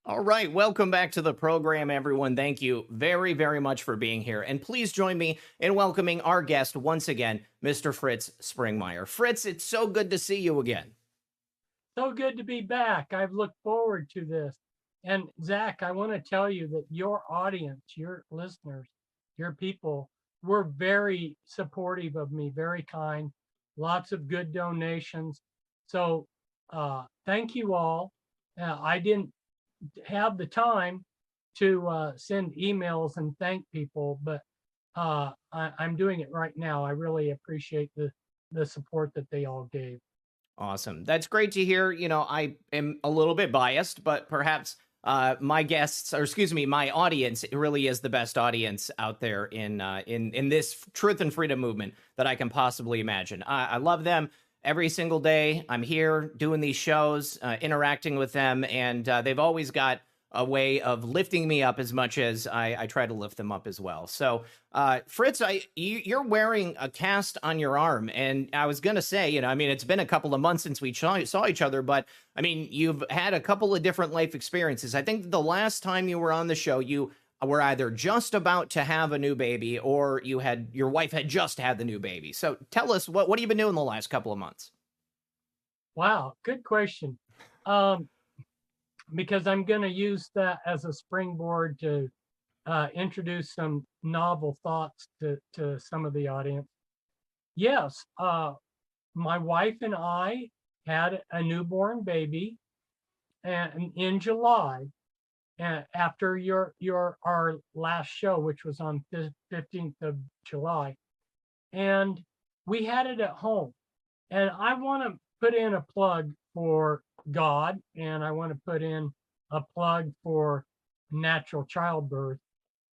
All right, welcome back to the program, everyone. Thank you very, very much for being here. And please join me in welcoming our guest once again, Mr. Fritz Springmeier. Fritz, it's so good to see you again. So good to be back. I've looked forward to this. And Zach, I want to tell you that your audience, your listeners, your people were very supportive of me, very kind, lots of good donations. So thank you all. I didn't have the time to send emails and thank people, but I'm doing it right now. I really appreciate the support that they all gave. Awesome. That's great to hear. I am a little bit biased, but perhaps my guests, or excuse me, my audience really is the best audience out there in this truth and freedom movement that I can possibly imagine. I love them every single day. I'm here doing these shows, interacting with them, and they've always got a way of lifting me up as much as I try to lift them up as well. So, Fritz, you're wearing a cast on your arm, and I was gonna say, I mean, it's been a couple of months since we saw each other, but I mean, you've had a couple of different life experiences. I think the last time you were on the show, you were either just about to have a new baby, or your wife had just had the new baby. So, tell us what have you been doing the last couple of months? Wow, good question. Um, because I'm going to use that as a springboard to introduce some novel thoughts to some of the audience. Yes, my wife and I had a newborn baby and in July, after our last show, which was on 15th of July, and we had it at home. And I want to put in a plug for God, and I want to put in a plug for natural childbirth.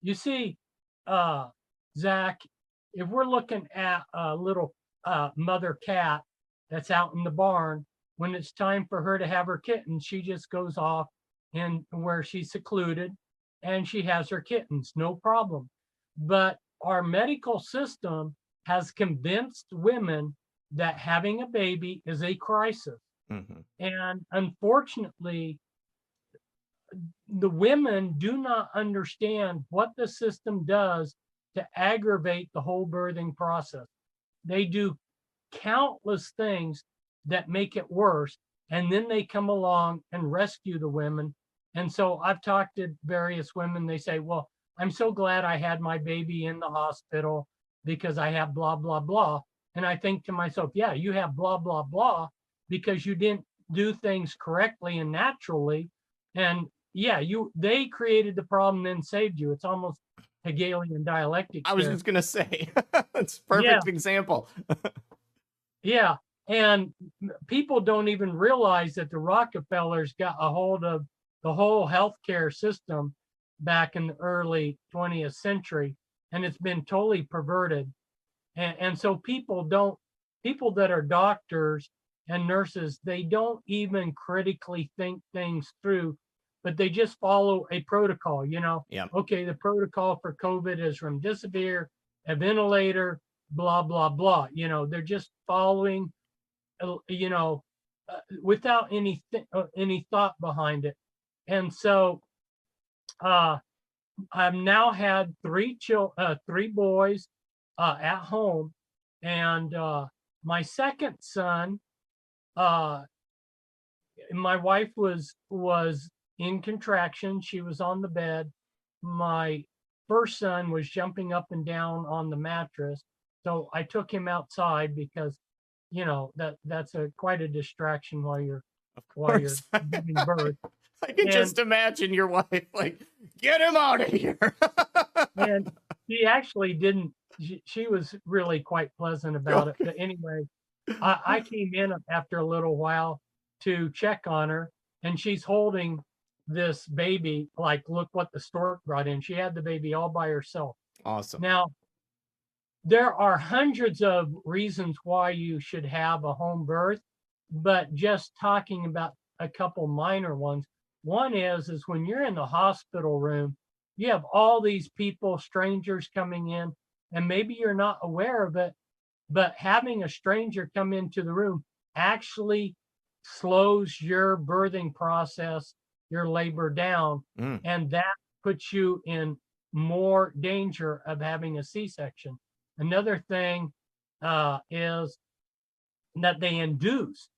You see, uh, Zach, if we're looking at a little mother cat that's out in the barn, when it's time for her to have her kittens, she just goes off in where she's secluded and she has her kittens, no problem. But our medical system has convinced women that having a baby is a crisis. Hmm. And unfortunately, the women do not understand what the system does to aggravate the whole birthing process. They do countless things that make it worse. And then they come along and rescue the women. And so I've talked to various women. They say, well, I'm so glad I had my baby in the hospital because I have blah, blah, blah. And I think to myself, yeah, you have blah, blah, blah because you didn't do things correctly and naturally. And yeah, they created the problem, then saved you. It's almost Hegelian dialectics I was there. just gonna say, it's a Yeah, perfect example. yeah. And people don't even realize that the Rockefellers got a hold of the whole healthcare system back in the early 20th century, and it's been totally perverted. And so people that are doctors and nurses, they don't even critically think things through, but they just follow a protocol, Yeah. okay, the protocol for COVID is remdesivir, a ventilator, blah, blah, blah. They're just following, without any thought behind it. And so uh, I've now had three boys at home, and my second son, uh, my wife was in contraction. She was on the bed. My first son was jumping up and down on the mattress, so I took him outside because that's a quite a distraction Of while you're course. giving birth. I can And just imagine your wife like, get him out of here. and she actually didn't. She was really quite pleasant about it. Okay. But anyway, I came in after a little while to check on her, and she's holding this baby. Like, look what the stork brought in. She had the baby all by herself. Awesome. Now, there are hundreds of reasons why you should have a home birth, but just talking about a couple minor ones. One is when you're in the hospital room, you have all these people, strangers coming in, and maybe you're not aware of it, but having a stranger come into the room actually slows your birthing process your labor down, Mm. and that puts you in more danger of having a C-section. Another thing is that they induce.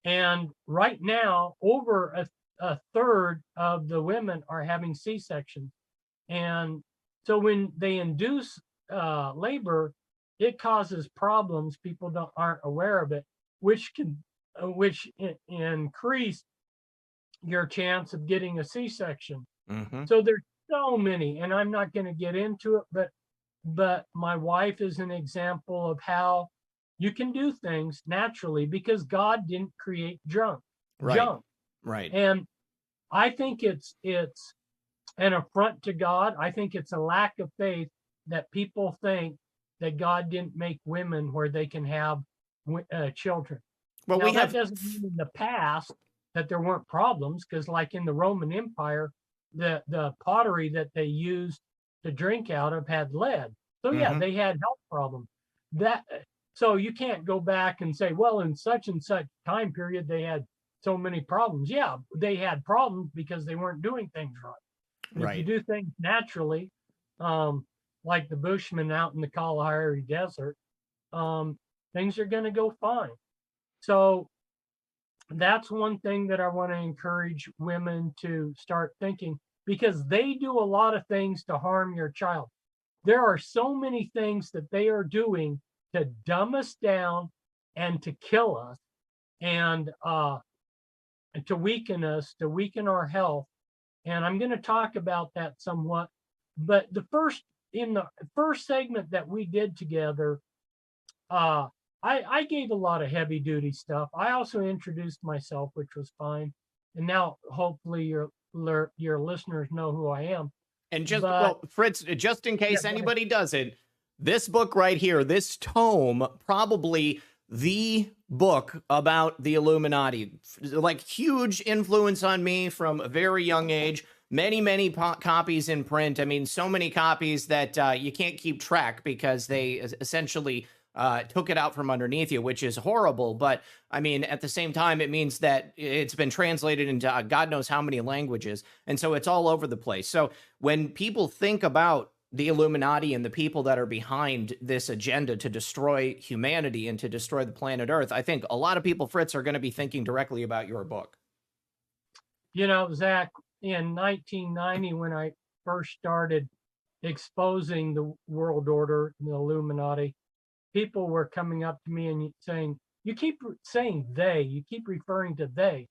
And right now, over a third of the women are having C-sections. And so when they induce labor, it causes problems. People aren't aware of it, which can increase your chance of getting a C-section. Mm-hmm. So there's so many, and I'm not going to get into it, but my wife is an example of how you can do things naturally because God didn't create junk. Right. Right. And I think it's an affront to God. I think it's a lack of faith that people think that God didn't make women where they can have children. Well, Now, we that have. doesn't mean in the past that there weren't problems, because like in the Roman Empire, the pottery that they used to drink out of had lead. So yeah, Mhm. they had health problems. So you can't go back and say, well, in such and such time period, they had so many problems. Yeah, they had problems because they weren't doing things right. But if you Right. do things naturally, like the Bushmen out in the Kalahari Desert, things are going to go fine. So that's one thing that I want to encourage women to start thinking, because they do a lot of things to harm your child. There are so many things that they are doing to dumb us down and to kill us and to weaken us, to weaken our health. And I'm going to talk about that somewhat. But in the first segment that we did together, I gave a lot of heavy duty stuff. I also introduced myself, which was fine. And now hopefully your listeners know who I am. And just, But well, Fritz, just in case yeah, anybody doesn't, this book right here, this tome, probably the book about the Illuminati, like huge influence on me from a very young age. Many copies in print. I mean, so many copies that you can't keep track because they essentially took it out from underneath you, which is horrible. But I mean, at the same time, it means that it's been translated into God knows how many languages. And so it's all over the place. So when people think about the Illuminati and the people that are behind this agenda to destroy humanity and to destroy the planet Earth, I think a lot of people, Fritz, are going to be thinking directly about your book. You know, Zach, in 1990, when I first started exposing the world order, the Illuminati, people were coming up to me and saying, you keep saying they, you keep referring to they,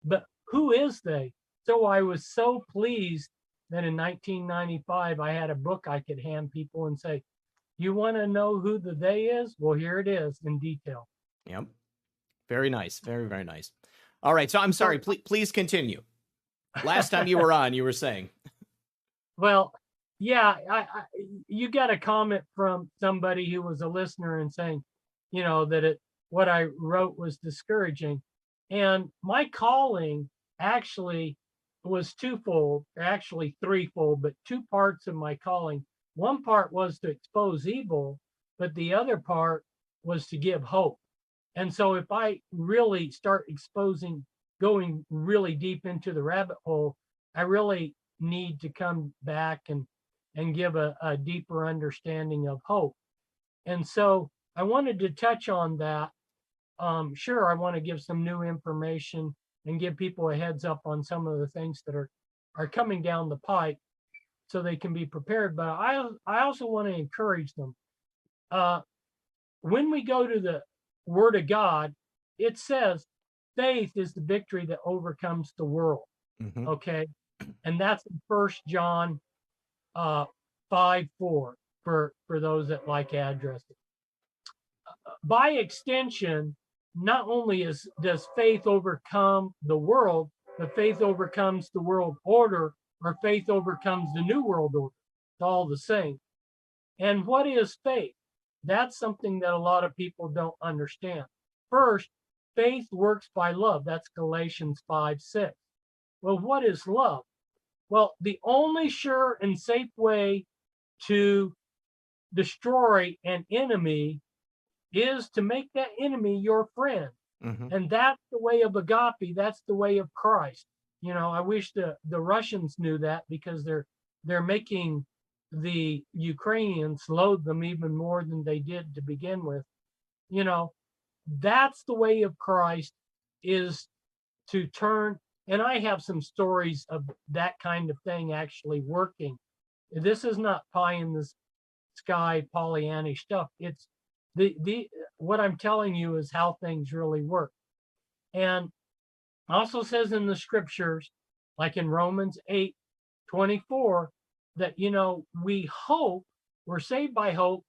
but who is they? So I was so pleased that in 1995, I had a book I could hand people and say, you want to know who the they is? Well, here it is in detail. Yep. Very nice. Very, very nice. All right. So I'm sorry. Please continue. Last time you were on, you were saying. Well, yeah, you got a comment from somebody who was a listener and saying, you know, that what I wrote was discouraging. And my calling actually was twofold, actually threefold, but two parts of my calling. One part was to expose evil, but the other part was to give hope. And so if I really start going really deep into the rabbit hole, I really need to come back and give a deeper understanding of hope. And so I wanted to touch on that. Sure, I want to give some new information and give people a heads up on some of the things that are coming down the pipe so they can be prepared. But I also want to encourage them. When we go to the Word of God, it says faith is the victory that overcomes the world. Mm-hmm. Okay. And that's in 1 John 5:4 for those that like addresses. By extension, not only does faith overcome the world, but faith overcomes the world order, or faith overcomes the new world order. It's all the same. And what is faith? That's something that a lot of people don't understand. First, faith works by love. That's Galatians 5:6. Well, what is love? Well, the only sure and safe way to destroy an enemy is to make that enemy your friend. Mm-hmm. And that's the way of agape. That's the way of Christ. I wish the Russians knew that, because they're making the Ukrainians loathe them even more than they did to begin with. You know, that's the way of Christ, is to turn. And I have some stories of that kind of thing actually working. This is not pie in the sky Pollyannish stuff. It's the what I'm telling you is how things really work. And also says in the scriptures, like in Romans 8:24, that we hope, we're saved by hope,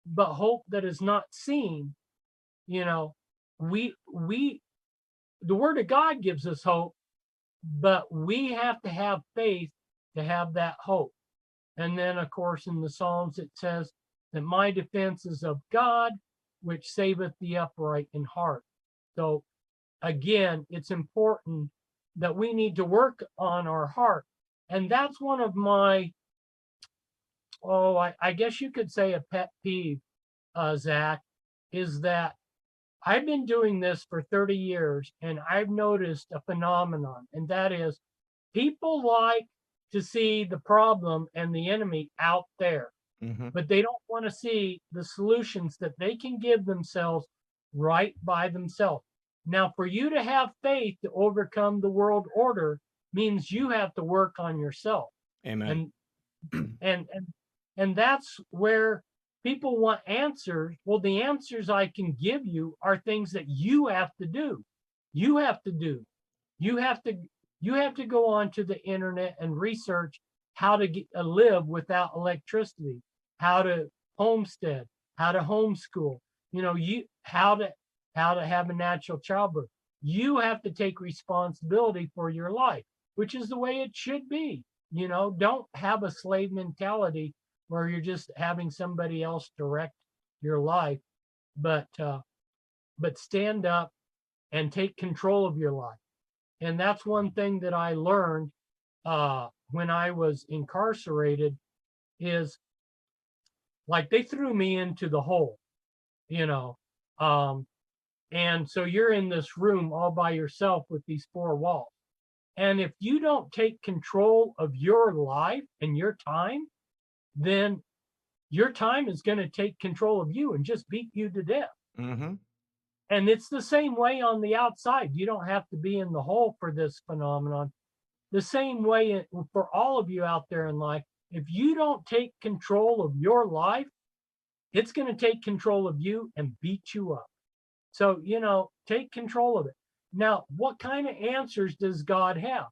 but hope that is not seen. You know, we the word of God gives us hope, but we have to have faith to have that hope. And then, of course, in the Psalms, it says that my defense is of God, which saveth the upright in heart. So again, it's important that we need to work on our heart. And that's one of my, I guess you could say a pet peeve, Zach, is that I've been doing this for 30 years, and I've noticed a phenomenon, and that is people like to see the problem and the enemy out there, but they don't want to see the solutions that they can give themselves right by themselves. Now, for you to have faith to overcome the world order means you have to work on yourself. Amen. And that's where people want answers. Well, the answers I can give you are things that you have to do. You have to do. You have to go onto the internet and research how to live without electricity, how to homestead, how to homeschool. How to have a natural childbirth. You have to take responsibility for your life, which is the way it should be. Don't have a slave mentality where you're just having somebody else direct your life, but stand up and take control of your life. And that's one thing that I learned when I was incarcerated, is like they threw me into the hole, and so you're in this room all by yourself with these four walls. And if you don't take control of your life and your time, then your time is going to take control of you and just beat you to death. And it's the same way on the outside. You don't have to be in the hole for this phenomenon. The same way for all of you out there in life, if you don't take control of your life, it's going to take control of you and beat you up. So, take control of it. Now, what kind of answers does God have?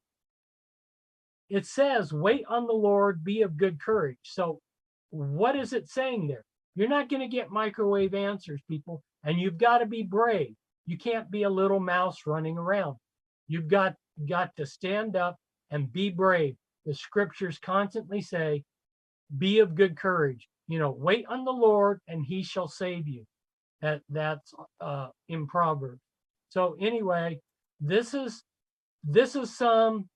It says, wait on the Lord, be of good courage. So what is it saying there? You're not going to get microwave answers, people, and you've got to be brave. You can't be a little mouse running around. You've got to stand up and be brave. The scriptures constantly say, be of good courage. Wait on the Lord and he shall save you. That's in Proverbs. So anyway, this is some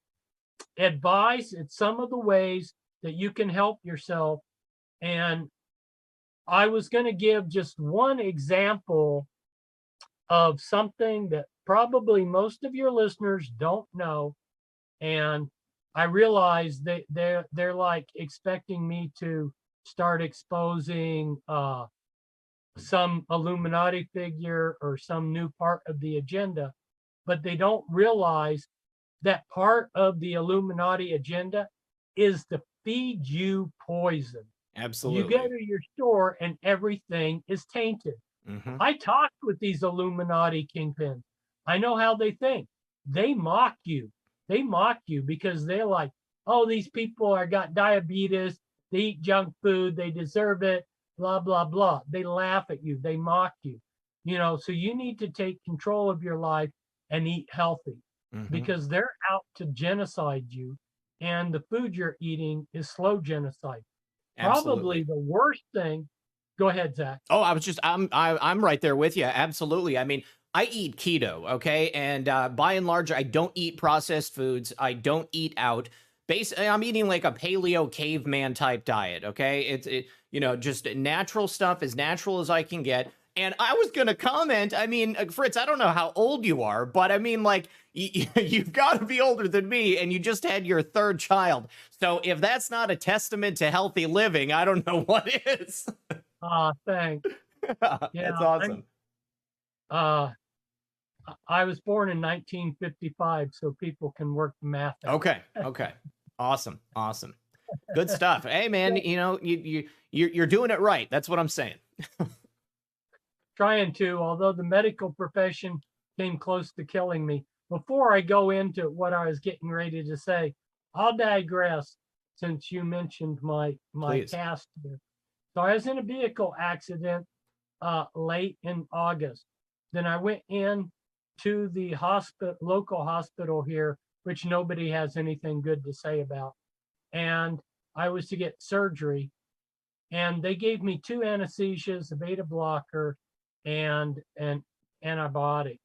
advice. It's some of the ways that you can help yourself. And I was going to give just one example of something that probably most of your listeners don't know. And I realize they're like expecting me to start exposing some Illuminati figure or some new part of the agenda, but they don't realize that part of the Illuminati agenda is to feed you poison. Absolutely. You go to your store and everything is tainted. I talked with these Illuminati kingpins. I know how they think. They mock you. They mock you because they're like, oh, these people got diabetes. They eat junk food. They deserve it. Blah, blah, blah. They laugh at you. They mock you. So you need to take control of your life and eat healthy because they're out to genocide you. And the food you're eating is slow genocide. Absolutely. Probably the worst thing. Go ahead, Zach. Oh, I'm right there with you. Absolutely. I mean, I eat keto, okay? And by and large, I don't eat processed foods. I don't eat out. Basically, I'm eating like a paleo caveman type diet, okay? It's just natural stuff, as natural as I can get. And I was going to comment, I mean, Fritz, I don't know how old you are, but I mean, like, you've got to be older than me, and you just had your third child. So if that's not a testament to healthy living, I don't know what is. Thanks. Yeah, That's awesome. uh, I was born in 1955, so people can work the math out. Okay. Okay. Awesome. Awesome. Good stuff. Hey, man, you're doing it right. That's what I'm saying. Trying to, although the medical profession came close to killing me. Before I go into what I was getting ready to say, I'll digress since you mentioned my Please. past here. So I was in a vehicle accident late in August. Then I went in to the local hospital here, which nobody has anything good to say about. And I was to get surgery. And they gave me 2 anesthesias, a beta blocker, and an antibiotic.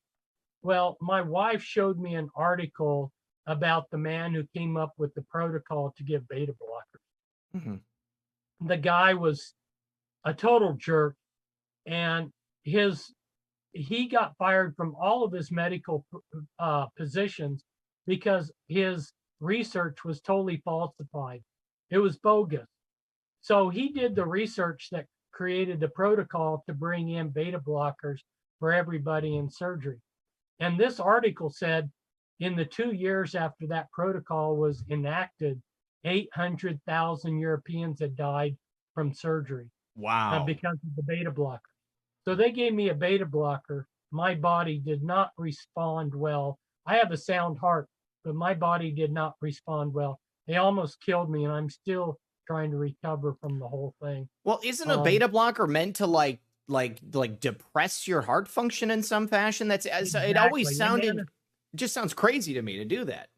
Well, my wife showed me an article about the man who came up with the protocol to give beta blockers. Mm-hmm. The guy was a total jerk, and he got fired from all of his medical positions because his research was totally falsified. It was bogus. So he did the research that created the protocol to bring in beta blockers for everybody in surgery. And this article said in the 2 years after that protocol was enacted, 800,000 Europeans had died from surgery. Wow. Because of the beta blocker. So they gave me a beta blocker. My body did not respond well. I have a sound heart, but my body did not respond well. They almost killed me, and I'm still trying to recover from the whole thing. Well, isn't a beta blocker meant to like depress your heart function in some fashion? That's exactly. It always sounded, just sounds crazy to me to do that.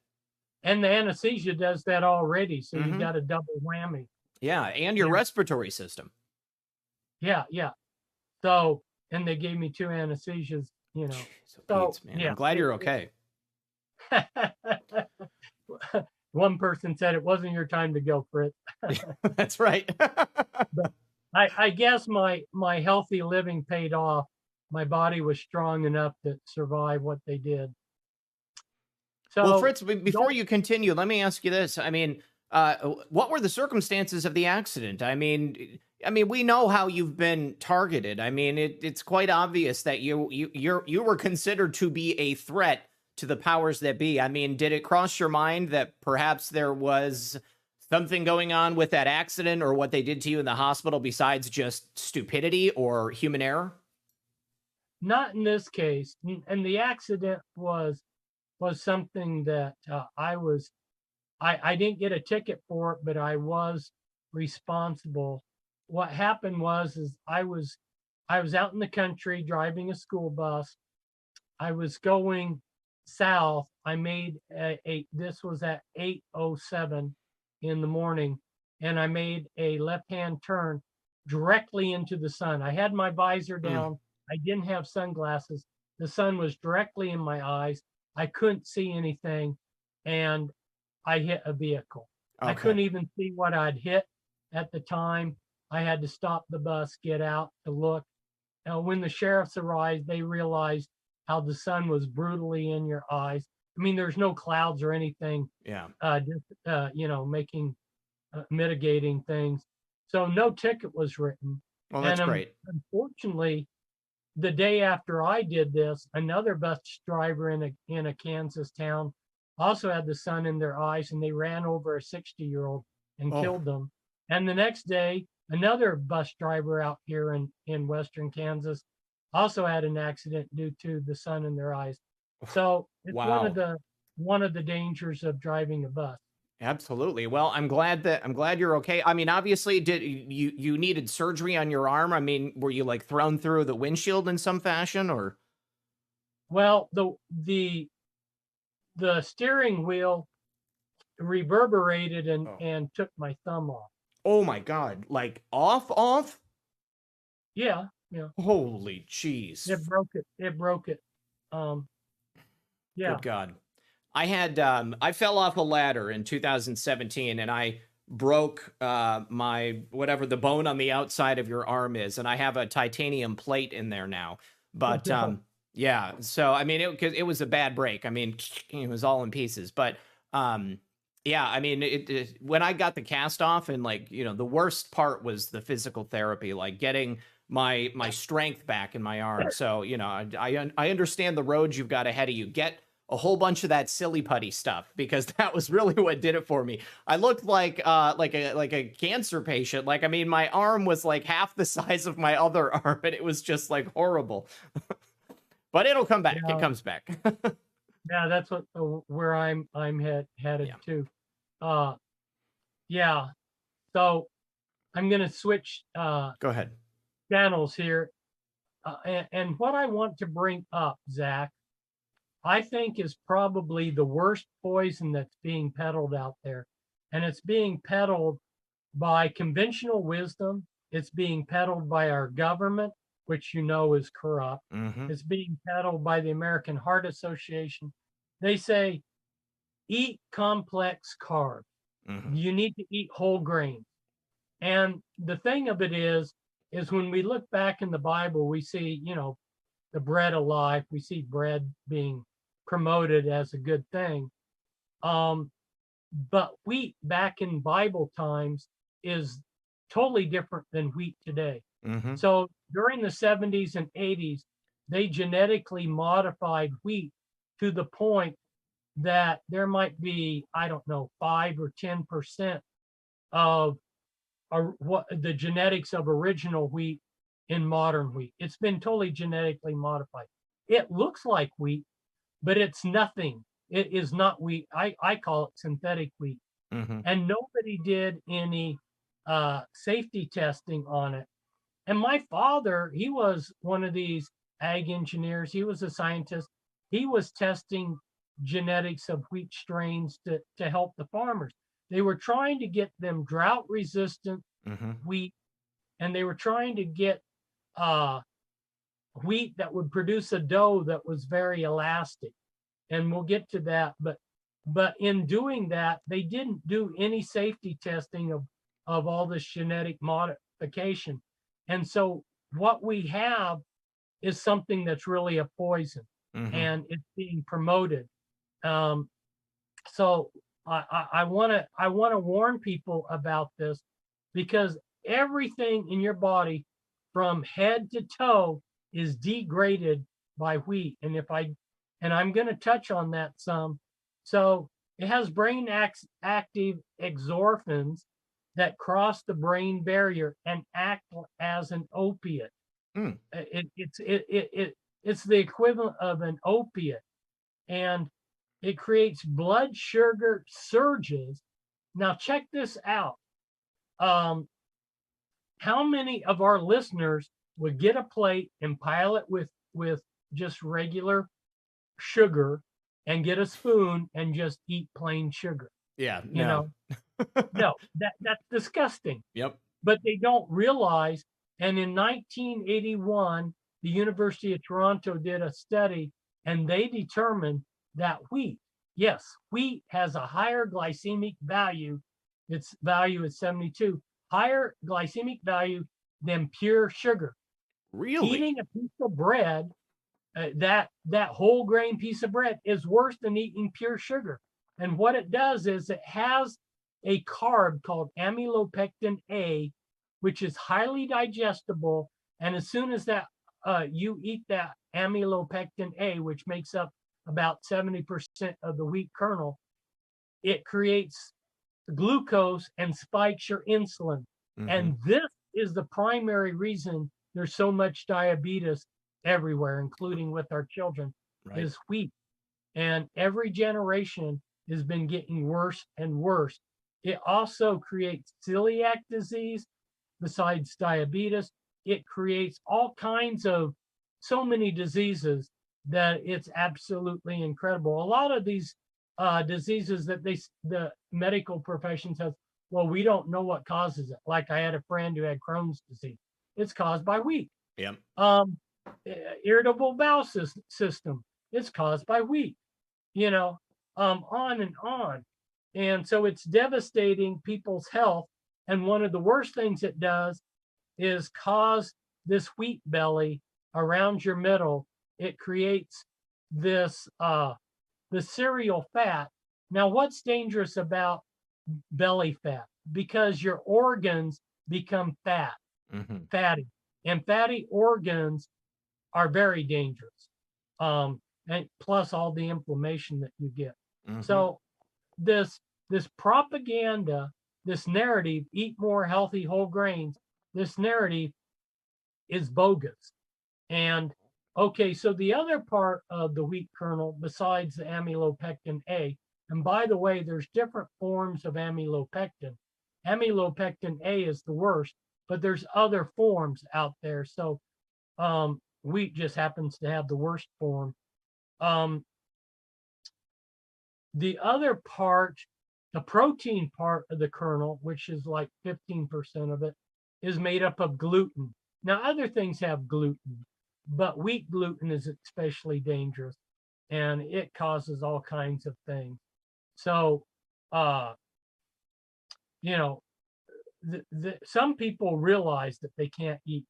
And the anesthesia does that already, so you got a double whammy. Yeah, and your respiratory system. Yeah. So, and they gave me 2 anesthesias, you know. So, Pete, man, I'm glad you're okay. One person said it wasn't your time to go, Fritz. That's right. But I guess my healthy living paid off. My body was strong enough to survive what they did. So, well, Fritz, before you continue, let me ask you this. I mean, what were the circumstances of the accident? I mean, we know how you've been targeted. I mean, it's quite obvious that you were considered to be a threat to the powers that be. I mean, did it cross your mind that perhaps there was something going on with that accident or what they did to you in the hospital besides just stupidity or human error? Not in this case. And the accident was something that I didn't get a ticket for it, but I was responsible. What happened was I was out in the country driving a school bus. I was going south. I made this was at 8:07 in the morning, and I made a left-hand turn directly into the sun. I had my visor down. I didn't have sunglasses. The sun was directly in my eyes. I couldn't see anything, and I hit a vehicle. Okay. I couldn't even see what I'd hit at the time. I had to stop the bus, get out to look. When the sheriffs arrived, they realized how the sun was brutally in your eyes. I mean, there's no clouds or anything. Yeah. Making mitigating things. So no ticket was written. Well, that's great. Unfortunately, the day after I did this, another bus driver in a Kansas town also had the sun in their eyes, and they ran over a 60-year-old and killed them. And the next day, another bus driver out here in Western Kansas also had an accident due to the sun in their eyes. So it's one of the dangers of driving a bus. Absolutely. Well, I'm glad you're okay. I mean, obviously, did you needed surgery on your arm? I mean, were you like thrown through the windshield in some fashion, or? Well, the steering wheel reverberated and took my thumb off. Oh my God! Like off? Yeah. Holy jeez! It broke it. Yeah. Good God. I fell off a ladder in 2017, and I broke my whatever the bone on the outside of your arm is, and I have a titanium plate in there now. But No. yeah, so I mean, it was a bad break. I mean, it was all in pieces. But yeah, I mean, when I got the cast off, and like the worst part was the physical therapy, like getting my strength back in my arm. So I understand the road you've got ahead of you. Get a whole bunch of that silly putty stuff, because that was really what did it for me. I looked like a cancer patient. Like, I mean, my arm was like half the size of my other arm, and it was just like horrible. But it'll come back. It Yeah, comes back. yeah, that's what where headed Yeah. to. Uh, yeah. So I'm going to switch Go ahead. channels here, and what I want to bring up, Zach, I think is probably the worst poison that's being peddled out there, and it's being peddled by conventional wisdom. It's being peddled by our government, which is corrupt. Mm-hmm. It's being peddled by the American Heart Association. They say, eat complex carbs. Mm-hmm. You need to eat whole grains. And the thing of it is when we look back in the Bible, we see, the bread of life. We see bread being promoted as a good thing. But wheat back in Bible times is totally different than wheat today. Mm-hmm. So during the 70s and 80s, they genetically modified wheat to the point that there might be, I don't know, 5 or 10% of what the genetics of original wheat in modern wheat. It's been totally genetically modified. It looks like wheat, but it's nothing. It is not wheat. I call it synthetic wheat. Mm-hmm. And nobody did any safety testing on it. And my father, he was one of these ag engineers. He was a scientist. He was testing genetics of wheat strains to help the farmers. They were trying to get them drought resistant Mm-hmm. wheat, and they were trying to get wheat that would produce a dough that was very elastic. And we'll get to that. But in doing that, they didn't do any safety testing of all this genetic modification. And so what we have is something that's really a poison, Mm-hmm. and it's being promoted. So I want to warn people about this, because everything in your body from head to toe is degraded by wheat. And I'm going to touch on that some. So it has brain active exorphins that cross the brain barrier and act as an opiate. Mm. It's the equivalent of an opiate, and it creates blood sugar surges. Now check this out. How many of our listeners would get a plate and pile it with just regular sugar, and get a spoon and just eat plain sugar? Yeah. You No. know, no, that's disgusting. Yep. But they don't realize. And in 1981, the University of Toronto did a study, and they determined that wheat has a higher glycemic value. Its value is 72, higher glycemic value than pure sugar. Really? Eating a piece of bread, that whole grain piece of bread, is worse than eating pure sugar. And what it does is it has a carb called amylopectin A, which is highly digestible. And as soon as that you eat that amylopectin A, which makes up about 70% of the wheat kernel, it creates glucose and spikes your insulin. Mm-hmm. And this is the primary reason there's so much diabetes everywhere, including with our children, Right. is wheat. And every generation has been getting worse and worse. It also creates celiac disease. Besides diabetes, it creates all kinds of so many diseases that it's absolutely incredible. A lot of these diseases that the medical profession says, well, we don't know what causes it. Like I had a friend who had Crohn's disease. It's caused by wheat. Yep. Irritable bowel system. It's caused by wheat. On and on. And so it's devastating people's health. And one of the worst things it does is cause this wheat belly around your middle. It creates this the cereal fat. Now, what's dangerous about belly fat? Because your organs become fatty, and fatty organs are very dangerous. And plus all the inflammation that you get. So this propaganda, this narrative, eat more healthy whole grains, this narrative is bogus. And okay, so the other part of the wheat kernel, besides the amylopectin A, and by the way, there's different forms of amylopectin. Amylopectin A is the worst, but there's other forms out there. So wheat just happens to have the worst form. The other part, the protein part of the kernel, which is like 15% of it, is made up of gluten. Now, other things have gluten, but wheat gluten is especially dangerous, and it causes all kinds of things. So, you know, some people realize that they can't eat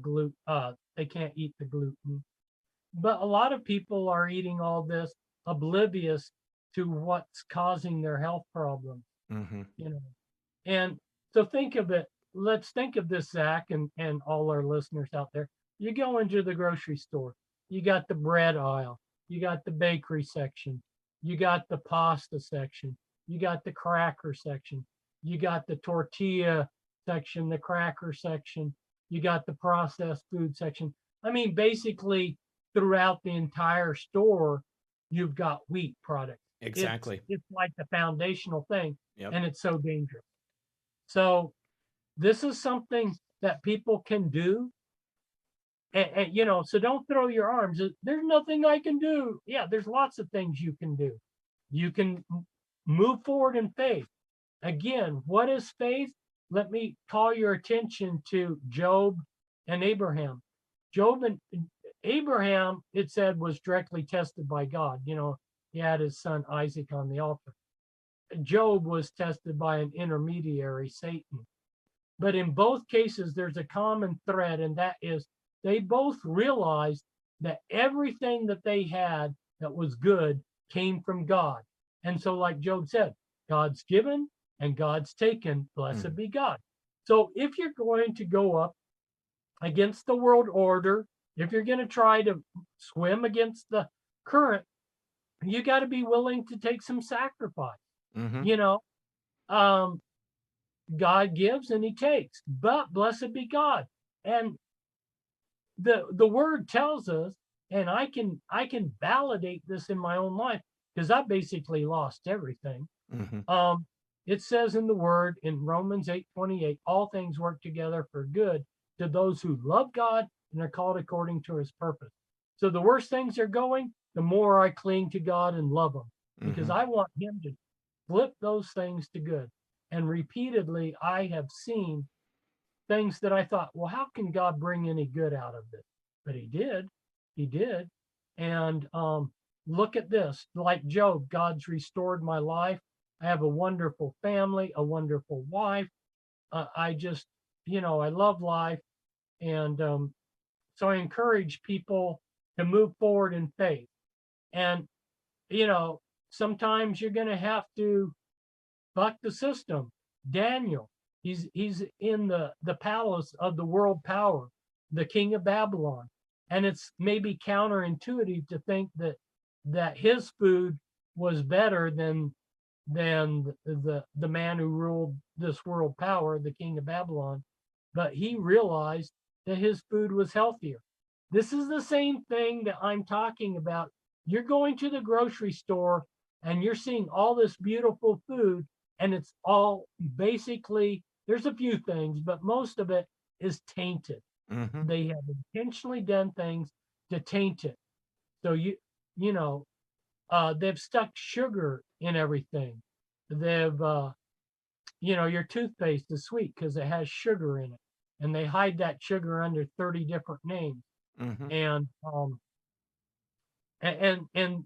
gluten. They can't eat the gluten, but a lot of people are eating all this oblivious to what's causing their health problems. You know, and so think of it. Let's think of this, Zach, and all our listeners out there. You go into the grocery store. You got the bread aisle. You got the bakery section. You got the pasta section. You got the cracker section. You got the tortilla section, the cracker section. You got the processed food section. I mean, basically, throughout the entire store, you've got wheat products. Exactly. It's like the foundational thing, Yep. and it's so dangerous. So this is something that people can do. And, you know, so don't throw your arms. There's nothing I can do. Yeah, there's lots of things you can do. You can move forward in faith. Again, what is faith? Let me call your attention to Job and Abraham. Job and Abraham, it said, was directly tested by God. You know, he had his son Isaac on the altar. Job was tested by an intermediary, Satan. But in both cases, there's a common thread, and that is they both realized that everything that they had that was good came from God. And so, like Job said, God's given and God's taken. Blessed be God. So if you're going to go up against the world order, if you're going to try to swim against the current, you got to be willing to take some sacrifice. You know, God gives and he takes, but blessed be God. And the word tells us, and I can validate this in my own life because I basically lost everything. It says in the word in Romans 8:28, all things work together for good to those who love God and are called according to his purpose. So the worse things are going, the more I cling to God and love him because I want him to flip those things to good. And repeatedly, I have seen things that I thought, well, how can God bring any good out of this? But he did. He did. And look at this. Like Job, God's restored my life. I have a wonderful family, a wonderful wife. I just, you know, I love life. And so I encourage people to move forward in faith. And, you know, sometimes you're going to have to buck the system. Daniel, he's in the palace of the world power, the king of Babylon. And it's maybe counterintuitive to think that his food was better than the man who ruled this world power, the king of Babylon. But he realized that his food was healthier. This is the same thing that I'm talking about. You're going to the grocery store and you're seeing all this beautiful food, and it's all basically, there's a few things, but most of it is tainted. They have intentionally done things to taint it. So you know, they've stuck sugar in everything. They've you know, your toothpaste is sweet because it has sugar in it, and they hide that sugar under 30 different names. And and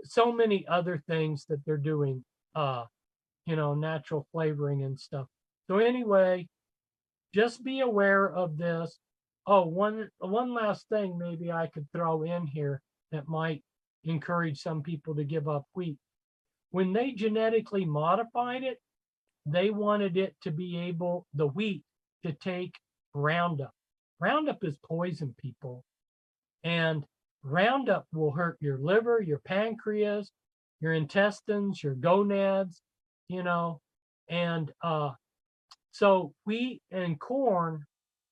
so many other things that they're doing. natural flavoring and stuff. So anyway, just be aware of this. Oh, one last thing maybe I could throw in here that might encourage some people to give up wheat. When they genetically modified it, they wanted it to be able, the wheat, to take Roundup. Roundup is poison, people. And Roundup will hurt your liver, your pancreas, your intestines, your gonads, you know. And so wheat and corn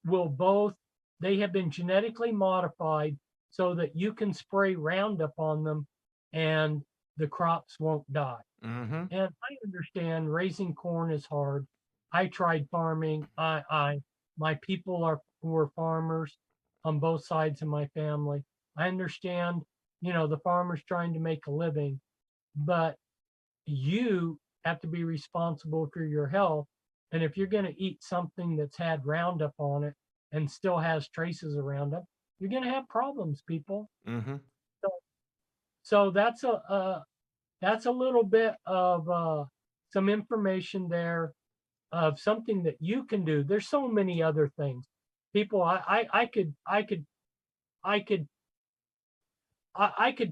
will both, they have been genetically modified so that you can spray Roundup on them and the crops won't die. Mm-hmm. And I understand raising corn is hard. I tried farming. My people who are farmers on both sides of my family. I understand, the farmers trying to make a living, but you have to be responsible for your health. And if you're going to eat something that's had Roundup on it and still has traces of Roundup, you're going to have problems, people. Mm-hmm. So that's a little bit of some information there of something that you can do. There's so many other things. People, I could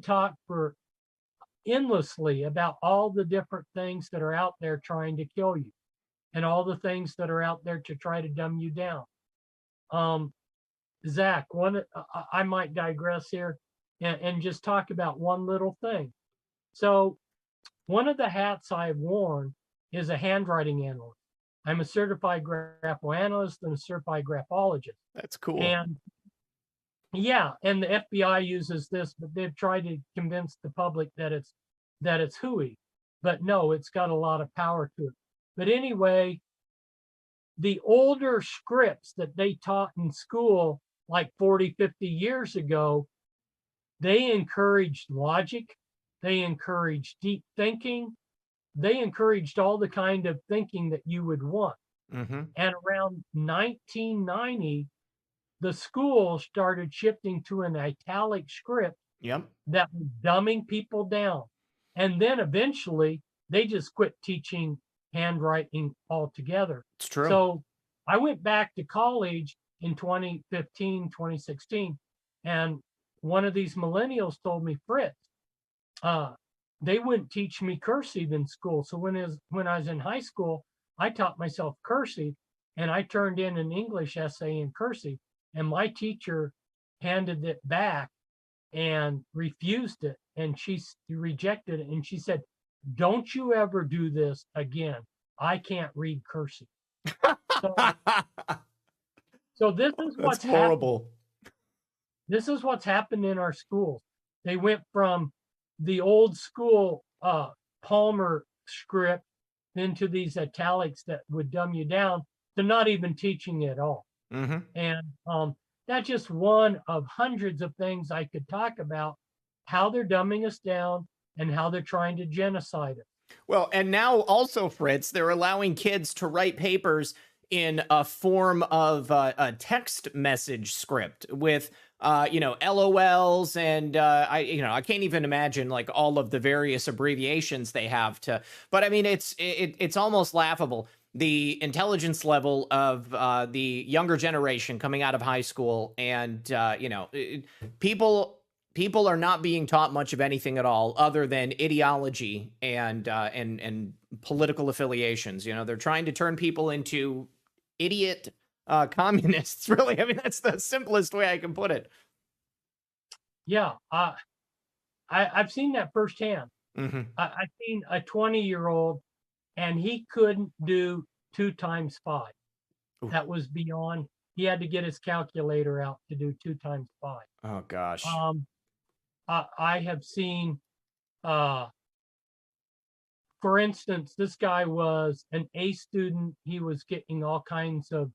talk for endlessly about all the different things that are out there trying to kill you, and all the things that are out there to try to dumb you down. Zach, I might digress here and just talk about one little thing. So one of the hats I've worn is a handwriting analyst. I'm a certified graphoanalyst and a certified graphologist. That's cool. And yeah, and the FBI uses this, but they've tried to convince the public that it's hooey. But no, it's got a lot of power to it. But anyway, the older scripts that they taught in school like 40, 50 years ago, they encouraged logic, they encouraged deep thinking, they encouraged all the kind of thinking that you would want. Mm-hmm. And around 1990, the school started shifting to an italic script Yep. that was dumbing people down. And then eventually they just quit teaching handwriting altogether. It's true. So I went back to college in 2015, 2016, and one of these millennials told me, Fritz, they wouldn't teach me cursive in school. So when I was in high school, I taught myself cursive, and I turned in an English essay in cursive, and my teacher handed it back and refused it, and she rejected it, and she said, don't you ever do this again. I can't read cursive. So this is what's horrible. This is what's happened in our schools. They went from the old school Palmer script into these italics that would dumb you down to not even teaching it at all. Mm-hmm. And that's just one of hundreds of things I could talk about, how they're dumbing us down and how they're trying to genocide us. Well, and now also, Fritz, they're allowing kids to write papers in a form of a text message script with, LOLs, and I can't even imagine like all of the various abbreviations they have to. But I mean, it's almost laughable. The intelligence level of the younger generation coming out of high school, and people are not being taught much of anything at all other than ideology and political affiliations. They're trying to turn people into idiot communists, really. I mean, that's the simplest way I can put it. Yeah, I've seen that firsthand. Mm-hmm. I've seen a 20-year-old, and he couldn't do 2 times 5. Oof. That was beyond. He had to get his calculator out to do 2 times 5. Oh gosh. I have seen, for instance, this guy was an A student. He was getting all kinds of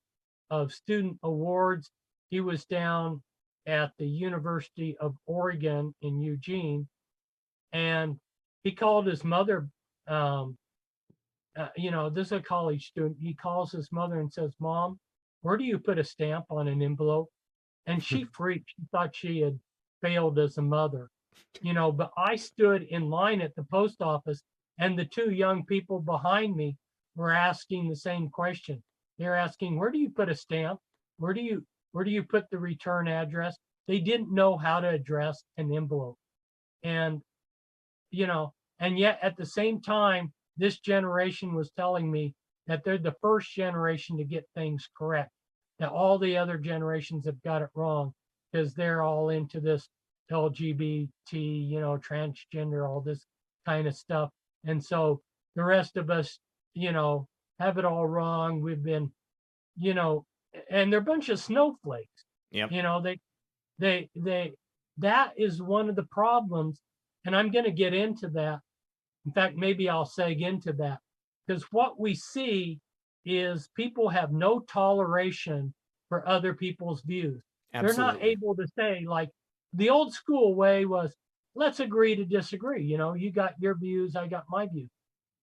student awards. He was down at the University of Oregon in Eugene, and he called his mother. This is a college student. He calls his mother and says, Mom, where do you put a stamp on an envelope? And she freaked. She thought she had failed as a mother, but I stood in line at the post office And the two young people behind me were asking the same question. They're asking, where do you put a stamp? Where do you put the return address? They didn't know how to address an envelope. And, and yet at the same time, this generation was telling me that they're the first generation to get things correct, that all the other generations have got it wrong because they're all into this LGBT, transgender, all this kind of stuff. And so the rest of us, have it all wrong. We've been, and they're a bunch of snowflakes. Yep. They that is one of the problems. And I'm going to get into that. In fact, maybe I'll seg into that, because what we see is people have no toleration for other people's views. Absolutely. They're not able to say, like, the old school way was, let's agree to disagree. You got your views, I got my views.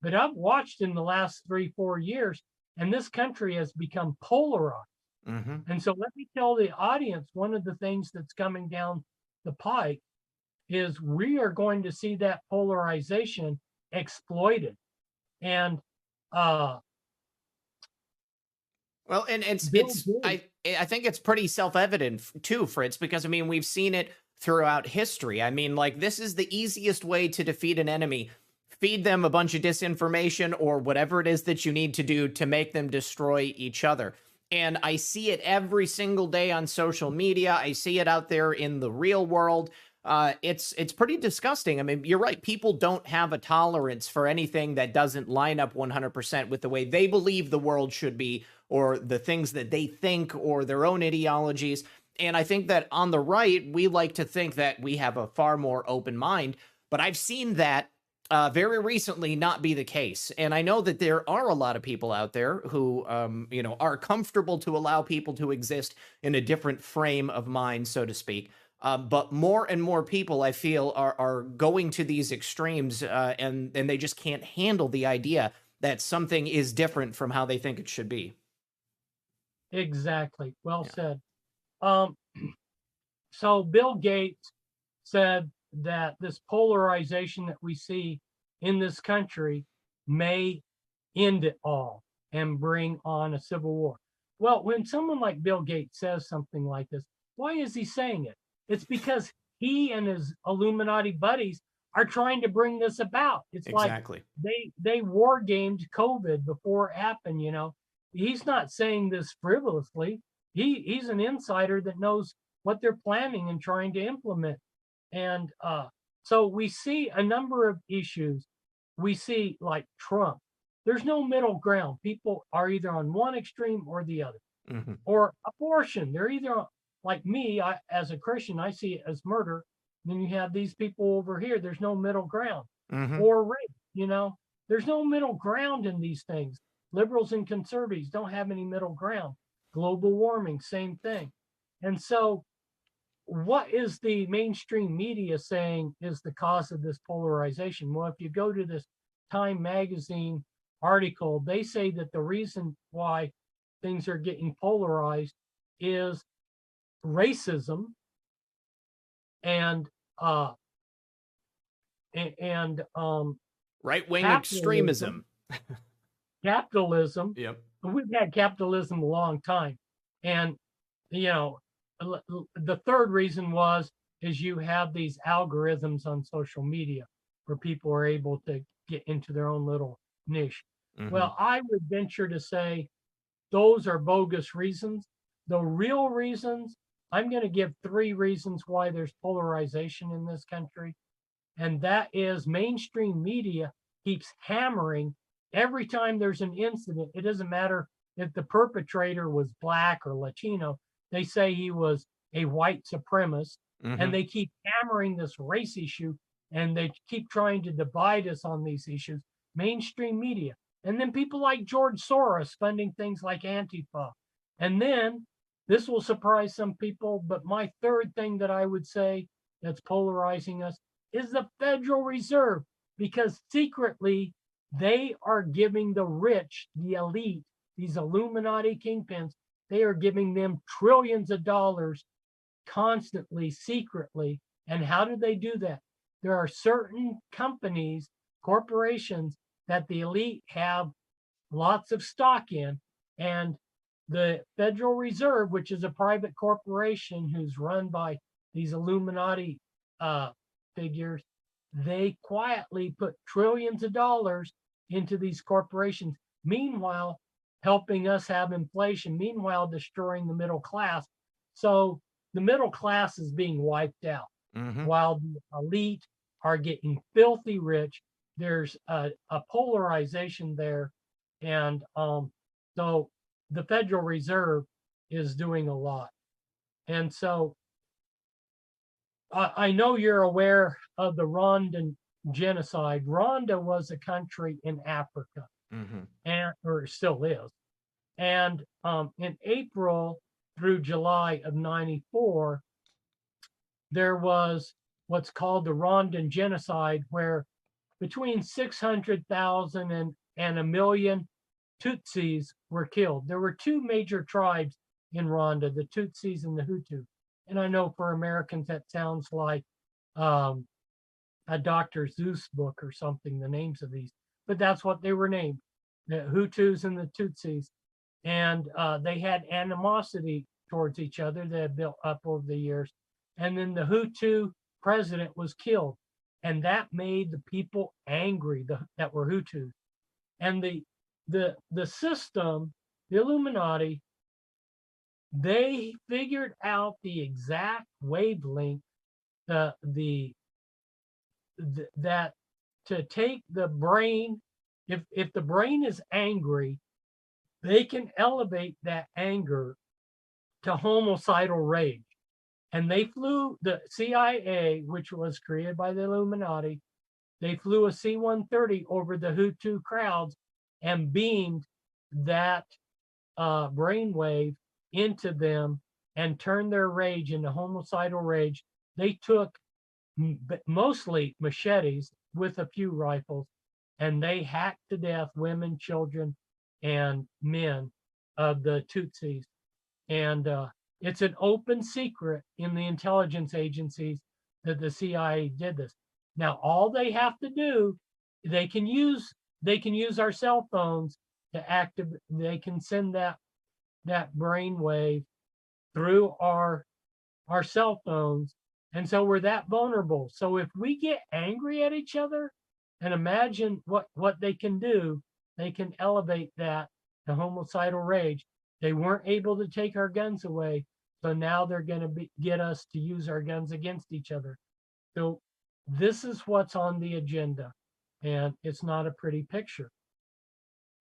But I've watched in the last 3-4 years, and this country has become polarized. Mm-hmm. And so let me tell the audience, one of the things that's coming down the pike is we are going to see that polarization exploited. And well, and I think it's pretty self-evident too, Fritz, because I mean, we've seen it throughout history. I mean, like, this is the easiest way to defeat an enemy. Feed them a bunch of disinformation or whatever it is that you need to do to make them destroy each other. And I see it every single day on social media. I see it out there in the real world. It's pretty disgusting. I mean, you're right. People don't have a tolerance for anything that doesn't line up 100% with the way they believe the world should be, or the things that they think, or their own ideologies. And I think that on the right, we like to think that we have a far more open mind, but I've seen that very recently not be the case. And I know that there are a lot of people out there who, are comfortable to allow people to exist in a different frame of mind, so to speak. But more and more people, I feel, are going to these extremes, and they just can't handle the idea that something is different from how they think it should be. Exactly. Well said. So Bill Gates said that this polarization that we see in this country may end it all and bring on a civil war. Well, when someone like Bill Gates says something like this, why is he saying it? It's because he and his Illuminati buddies are trying to bring this about. It's exactly. Like they war gamed COVID before it happened. He's not saying this frivolously. He's an insider that knows what they're planning and trying to implement. And so we see a number of issues. We see, like Trump, there's no middle ground. People are either on one extreme or the other. Mm-hmm. Or abortion. They're either, like me, as a Christian, I see it as murder. Then you have these people over here. There's no middle ground. Mm-hmm. Or rape, there's no middle ground in these things. Liberals and conservatives don't have any middle ground. Global warming, same thing. And so what is the mainstream media saying is the cause of this polarization? Well, if you go to this Time magazine article, they say that the reason why things are getting polarized is racism and right-wing extremism. Capitalism. Yep. We've had capitalism a long time. And, the third reason is you have these algorithms on social media where people are able to get into their own little niche. Mm-hmm. Well, I would venture to say those are bogus reasons. The real reasons, I'm going to give 3 reasons why there's polarization in this country. And that is mainstream media keeps hammering every time there's an incident. It doesn't matter if the perpetrator was Black or Latino. They say he was a white supremacist. Mm-hmm. And they keep hammering this race issue, and they keep trying to divide us on these issues. Mainstream media. And then people like George Soros funding things like Antifa. And then, this will surprise some people, but my third thing that I would say that's polarizing us is the Federal Reserve, because secretly they are giving the rich, the elite, these Illuminati kingpins, they are giving them trillions of dollars constantly, secretly. And how do they do that? There are certain companies corporations that the elite have lots of stock in. And the Federal Reserve, which is a private corporation who's run by these Illuminati figures, they quietly put trillions of dollars into these corporations, meanwhile helping us have inflation, meanwhile destroying the middle class. So the middle class is being wiped out, while the elite are getting filthy rich. There's a polarization there. And so the Federal Reserve is doing a lot. And so I know you're aware of the Rwandan genocide. Rwanda was a country in Africa, and or still is. And in April through July of '94, there was what's called the Rwandan genocide, where between 600,000 and 1 million Tutsis were killed. There were two major tribes in Rwanda, the Tutsis and the Hutu. And I know for Americans that sounds like a Dr. Seuss book or something, the names of these, but that's what they were named, the Hutus and the Tutsis. And they had animosity towards each other that had built up over the years. And then the Hutu president was killed. And that made the people angry that were Hutus. And the system, the Illuminati, they figured out the exact wavelength, that to take the brain, if the brain is angry, they can elevate that anger to homicidal rage. And they flew the CIA, which was created by the Illuminati, they flew a C-130 over the Hutu crowds and beamed that brainwave into them and turned their rage into homicidal rage. They took mostly machetes with a few rifles, and they hacked to death women, children, and men of the Tutsis. And it's an open secret in the intelligence agencies that the CIA did this. Now, all they have to do, they can use our cell phones to activate. They can send that brain wave through our cell phones, and so we're that vulnerable. So if we get angry at each other, and imagine what they can do, they can elevate that to homicidal rage. They weren't able to take our guns away, so now they're going to get us to use our guns against each other. So this is what's on the agenda, and it's not a pretty picture.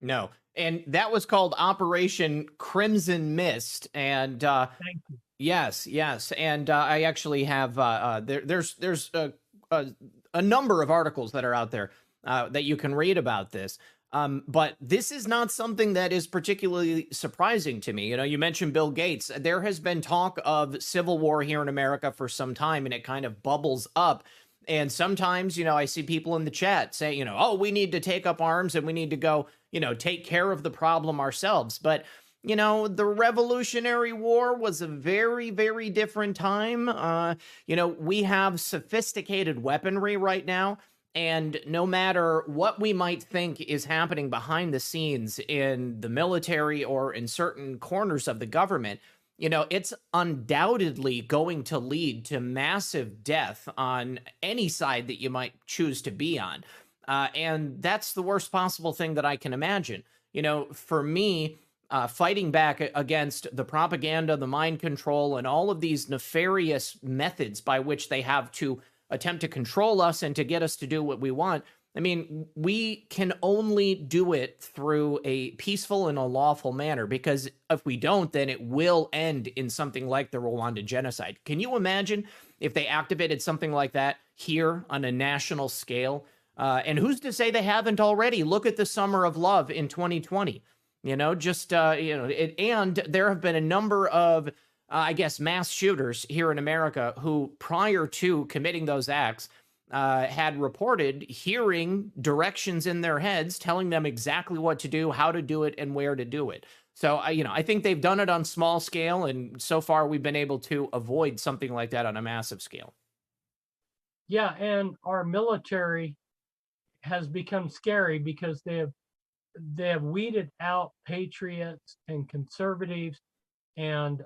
No, and that was called Operation Crimson Mist, and Thank you. yes, and I actually have there's a number of articles that are out there that you can read about this. But this is not something that is particularly surprising to me. You know, you mentioned Bill Gates. There has been talk of civil war here in America for some time, and it kind of bubbles up. And sometimes, you know, I see people in the chat say, you know, oh, we need to take up arms and we need to go, you know, take care of the problem ourselves. But, you know, the Revolutionary War was a very, very different time. You know, we have sophisticated weaponry right now. And no matter what we might think is happening behind the scenes in the military or in certain corners of the government, you know, it's undoubtedly going to lead to massive death on any side that you might choose to be on. And that's the worst possible thing that I can imagine. You know, for me, fighting back against the propaganda, the mind control, and all of these nefarious methods by which they have to attempt to control us and to get us to do what we want. I mean, we can only do it through a peaceful and a lawful manner, because if we don't, then it will end in something like the Rwandan genocide. Can you imagine if they activated something like that here on a national scale? And who's to say they haven't already? Look at the Summer of Love in 2020. You know, just, you know, and there have been a number of I guess, mass shooters here in America who, prior to committing those acts, had reported hearing directions in their heads telling them exactly what to do, how to do it, and where to do it. So, you know, I think they've done it on small scale, and so far we've been able to avoid something like that on a massive scale. Yeah, and our military has become scary because they have weeded out patriots and conservatives, and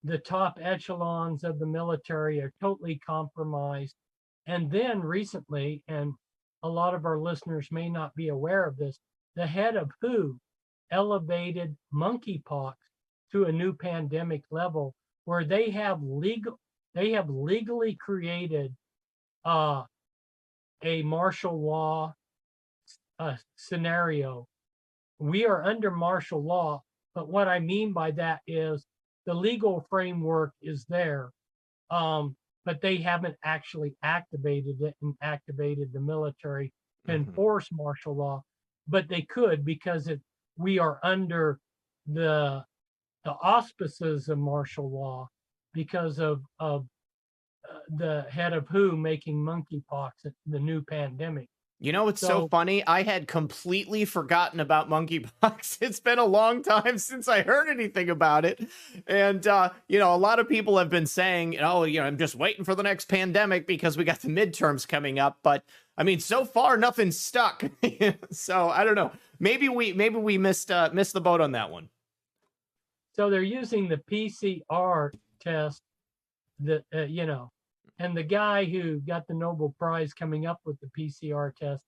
the top echelons of the military are totally compromised. And then recently, and a lot of our listeners may not be aware of this, the head of WHO elevated monkeypox to a new pandemic level where they have legally created a martial law scenario. We are under martial law, but what I mean by that is the legal framework is there, but they haven't actually activated it and activated the military to enforce martial law. But they could, because we are under the auspices of martial law because of the head of WHO making monkeypox the new pandemic. You know, it's so funny. I had completely forgotten about monkeypox. It's been a long time since I heard anything about it. And, you know, a lot of people have been saying, oh, you know, I'm just waiting for the next pandemic because we got the midterms coming up. But I mean, so far, nothing's stuck. So I don't know. Maybe we missed the boat on that one. So they're using the PCR test that, you know, and the guy who got the Nobel Prize coming up with the PCR test,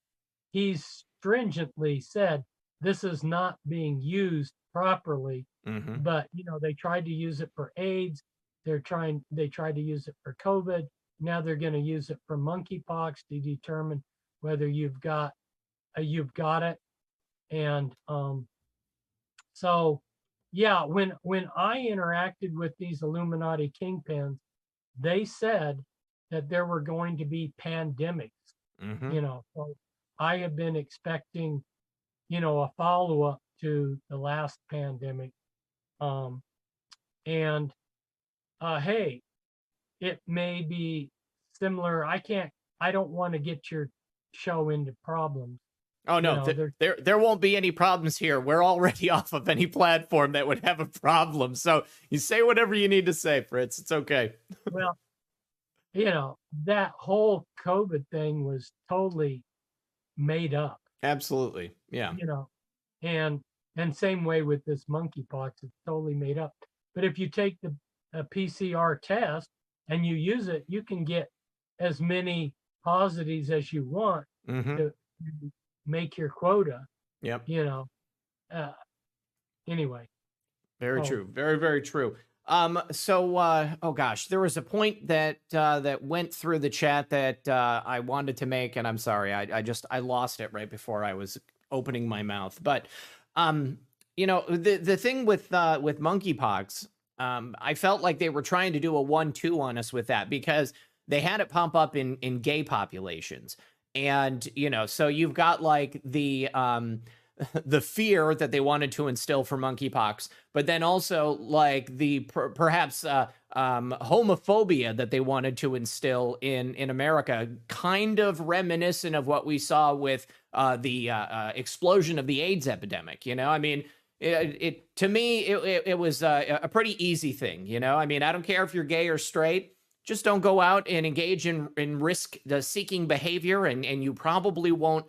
he's stringently said this is not being used properly. But, you know, they tried to use it for AIDS. They tried to use it for COVID. Now they're going to use it for monkeypox to determine whether you've got it. And so, yeah, when I interacted with these Illuminati kingpins, they said that there were going to be pandemics, you know. So I have been expecting, you know, a follow-up to the last pandemic. And hey, it may be similar. I don't want to get your show into problems. Oh, no, you know, there won't be any problems here. We're already off of any platform that would have a problem. So you say whatever you need to say, Fritz. It's okay. Well, you know, that whole COVID thing was totally made up. Absolutely. Yeah. You know, and same way with this monkeypox, it's totally made up. But if you take the PCR test and you use it, you can get as many positives as you want to make your quota. Yep. You know, anyway. Very true. Very, very true. Oh gosh, there was a point that went through the chat that I wanted to make, and I'm sorry, I lost it right before I was opening my mouth. But you know, the thing with monkeypox, I felt like they were trying to do a 1-2 on us with that because they had it pop up in gay populations, and you know, so you've got like the fear that they wanted to instill for monkeypox, but then also like the perhaps homophobia that they wanted to instill in America, kind of reminiscent of what we saw with the explosion of the AIDS epidemic. You know, I mean, it to me, it was a pretty easy thing. You know, I mean, I don't care if you're gay or straight. Just don't go out and engage in risk-seeking behavior, and you probably won't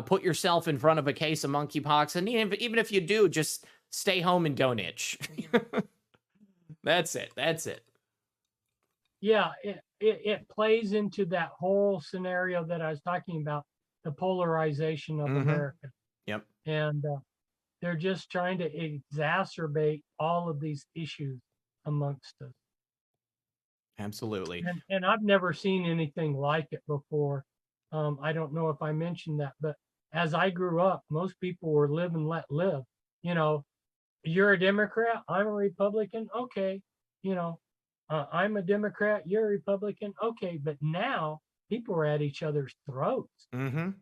put yourself in front of a case of monkeypox. And even if you do, just stay home and don't itch. That's it. That's it. Yeah, it plays into that whole scenario that I was talking about, the polarization of America. Yep. And they're just trying to exacerbate all of these issues amongst us. Absolutely. And I've never seen anything like it before. I don't know if I mentioned that, but as I grew up, most people were live and let live. You know, you're a Democrat, I'm a Republican, okay. You know, I'm a Democrat, you're a Republican, okay. But now people are at each other's throats. And,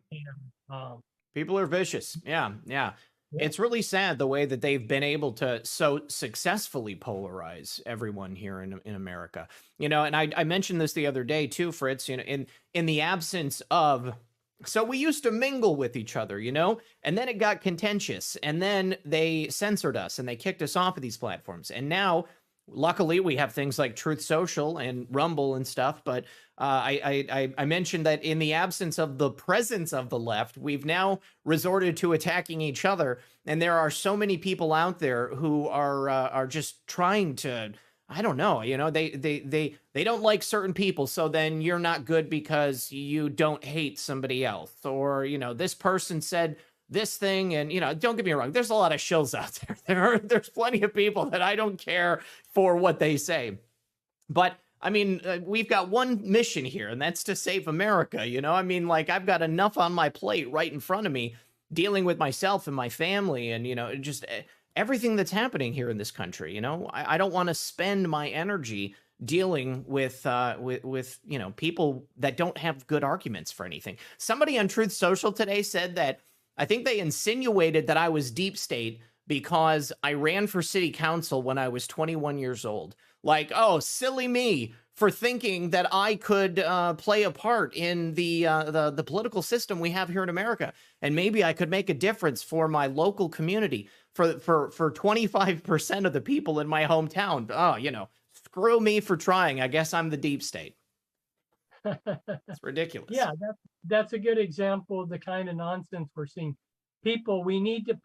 people are vicious. Yeah. It's really sad the way that they've been able to so successfully polarize everyone here in America. You know, and I mentioned this the other day too, Fritz, you know, in the absence of, so we used to mingle with each other, you know, and then it got contentious, and then they censored us and they kicked us off of these platforms. And now Luckily, we have things like Truth Social and Rumble and stuff. But I mentioned that in the absence of the presence of the left, we've now resorted to attacking each other, and there are so many people out there who are just trying to. I don't know, they don't like certain people, so then you're not good because you don't hate somebody else, or this person said this thing, and don't get me wrong, there's a lot of shills out there. There's plenty of people that I don't care for what they say, but I mean, we've got one mission here, and that's to save America. I mean, like, I've got enough on my plate right in front of me, dealing with myself and my family, and just everything that's happening here in this country. I don't want to spend my energy dealing with people that don't have good arguments for anything. Somebody on Truth Social today said that, I think they insinuated that I was deep state because I ran for city council when I was 21 years old. Like, oh, silly me for thinking that I could play a part in the political system we have here in America, and maybe I could make a difference for my local community, for 25% of the people in my hometown. Oh, screw me for trying. I guess I'm the deep state. It's ridiculous. Yeah, that's a good example of the kind of nonsense we're seeing. People, we need to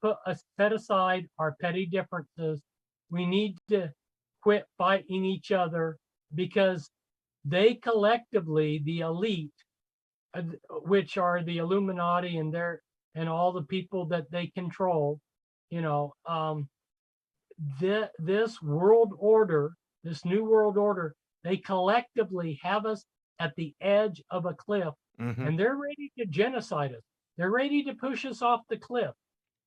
set aside our petty differences. We need to quit fighting each other, because they collectively, the elite, which are the Illuminati and all the people that they control, this world order, this new world order, they collectively have us at the edge of a cliff, and they're ready to genocide us. They're ready to push us off the cliff.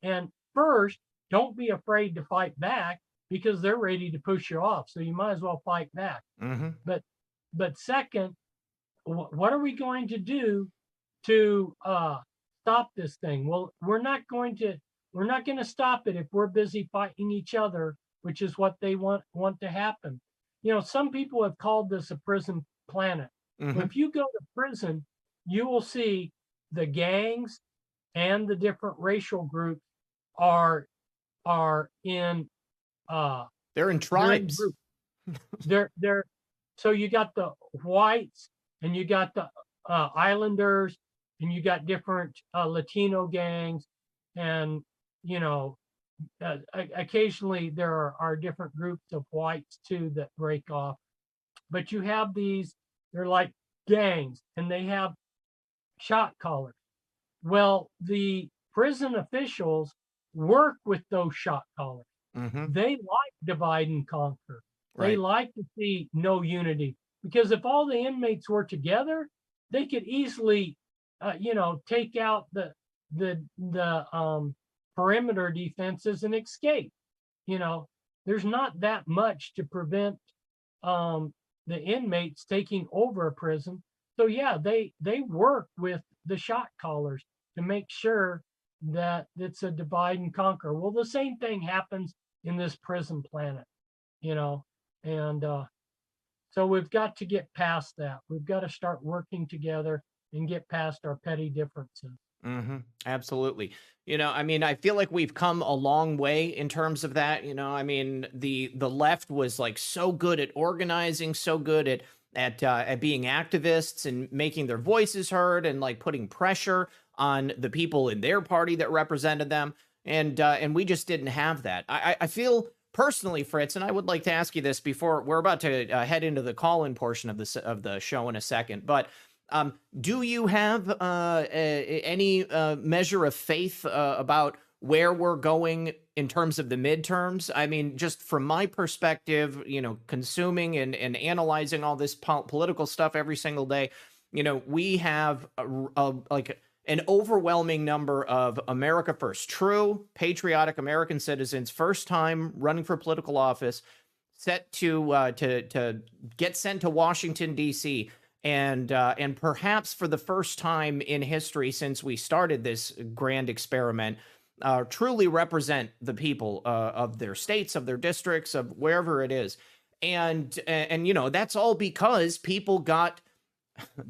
And first, don't be afraid to fight back, because they're ready to push you off. So you might as well fight back. But second, what are we going to do to stop this thing? Well, we're not going to stop it if we're busy fighting each other, which is what they want to happen. Some people have called this a prison planet. If you go to prison, you will see the gangs and the different racial groups are in they're in tribes. They're so you got the whites, and you got the islanders, and you got different Latino gangs, and occasionally there are different groups of whites too that break off. But you have these, they're like gangs, and they have shot callers. Well, the prison officials work with those shot callers. They like divide and conquer. They like to see no unity, because if all the inmates were together, they could easily, take out the perimeter defenses and escape. There's not that much to prevent the inmates taking over a prison. So yeah, they work with the shot callers to make sure that it's a divide and conquer. Well, the same thing happens in this prison planet, and so we've got to get past that. We've got to start working together and get past our petty differences. Absolutely. I mean, I feel like we've come a long way in terms of that. I mean, the left was like so good at organizing, so good at being activists and making their voices heard, and like putting pressure on the people in their party that represented them. And we just didn't have that. I feel personally, Fritz, and I would like to ask you this before we're about to head into the call-in portion of the show in a second, but do you have any measure of faith about where we're going in terms of the midterms? I mean, just from my perspective, consuming and analyzing all this political stuff every single day, we have like an overwhelming number of America First, true patriotic American citizens, first time running for political office, set to get sent to Washington, D.C., and perhaps for the first time in history since we started this grand experiment, truly represent the people of their states, of their districts, of wherever it is. And that's all because people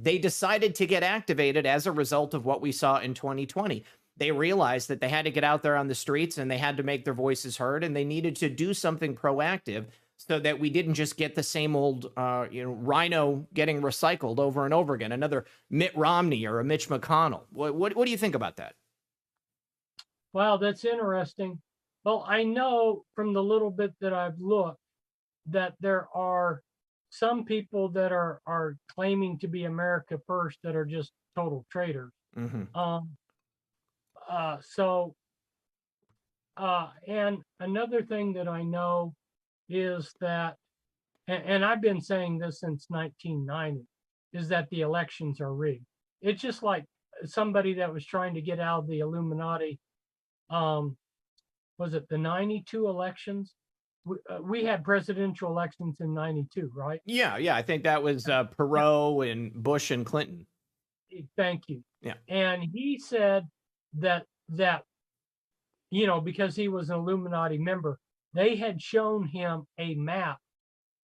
they decided to get activated as a result of what we saw in 2020. They realized that they had to get out there on the streets, and they had to make their voices heard, and they needed to do something proactive so that we didn't just get the same old, rhino getting recycled over and over again, another Mitt Romney or a Mitch McConnell. What do you think about that? Wow, that's interesting. Well, I know from the little bit that I've looked that there are some people that are claiming to be America first that are just total traitors. Hmm. Um, so and another thing that I know is that, and I've been saying this since 1990, is that the elections are rigged. It's just like somebody that was trying to get out of the Illuminati. Um, was it the 92 elections? We had presidential elections in 92, right? Yeah, yeah, I think that was Yeah. Perot and Bush and Clinton. Thank you. Yeah. And he said that because he was an Illuminati member, they had shown him a map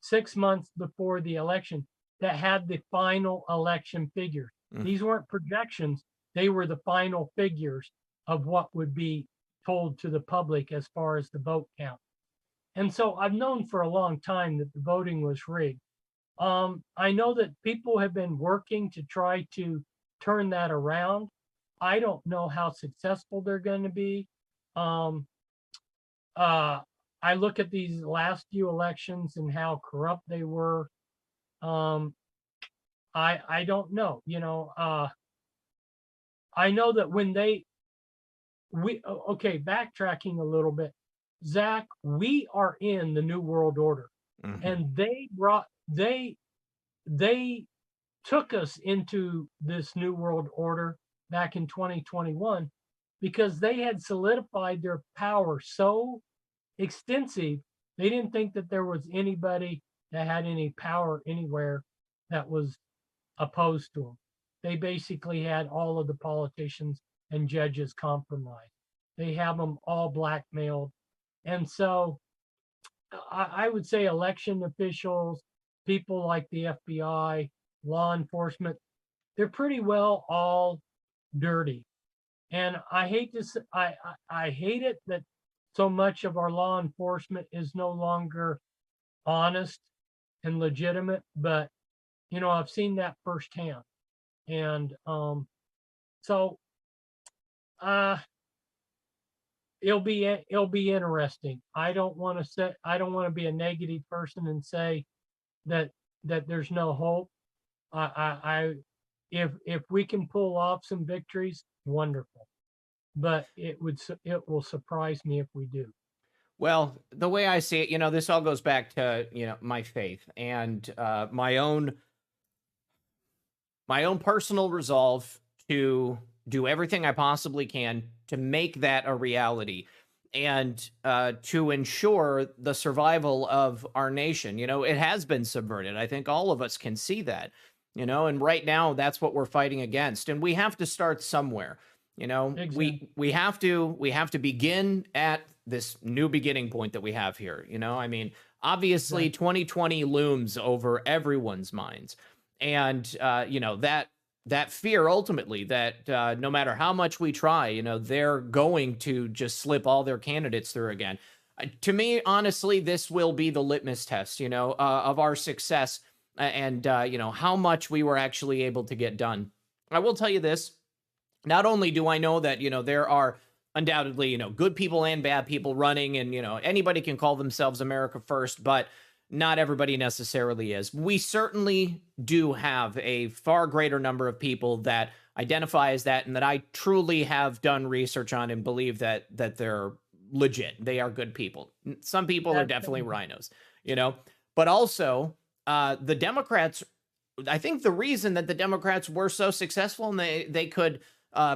6 months before the election that had the final election figures. Mm. These weren't projections, they were the final figures of what would be told to the public as far as the vote count. And so I've known for a long time that the voting was rigged. I know that people have been working to try to turn that around. I don't know how successful they're going to be. Um, uh, I look at these last few elections and how corrupt they were. Um, I don't know. I know that when okay, backtracking a little bit, Zach, we are in the New World Order, Mhm. and they took us into this New World Order back in 2021 because they had solidified their power so extensive, they didn't think that there was anybody that had any power anywhere that was opposed to them. They basically had all of the politicians and judges compromised. They have them all blackmailed. And so I would say election officials, people like the FBI, law enforcement, they're pretty well all dirty. And I hate this. I hate it that so much of our law enforcement is no longer honest and legitimate. But I've seen that firsthand, and so uh, it'll be interesting. I don't want to be a negative person and say that there's no hope. If we can pull off some victories, wonderful. But it will surprise me if we do. Well, the way I see it, this all goes back to, my faith and my own personal resolve to do everything I possibly can to make that a reality and to ensure the survival of our nation. It has been subverted. I think all of us can see that, and right now that's what we're fighting against. And we have to start somewhere. Exactly. We have to begin at this new beginning point that we have here. I mean, obviously Exactly. 2020 looms over everyone's minds. And that fear ultimately that no matter how much we try, they're going to just slip all their candidates through again. To me, honestly, this will be the litmus test, of our success and how much we were actually able to get done. I will tell you this. Not only do I know that, there are undoubtedly, good people and bad people running and, anybody can call themselves America first, but not everybody necessarily is. We certainly do have a far greater number of people that identify as that and that I truly have done research on and believe that they're legit. They are good people. Some people are That's definitely rhinos, but also the Democrats. I think the reason that the Democrats were so successful and they could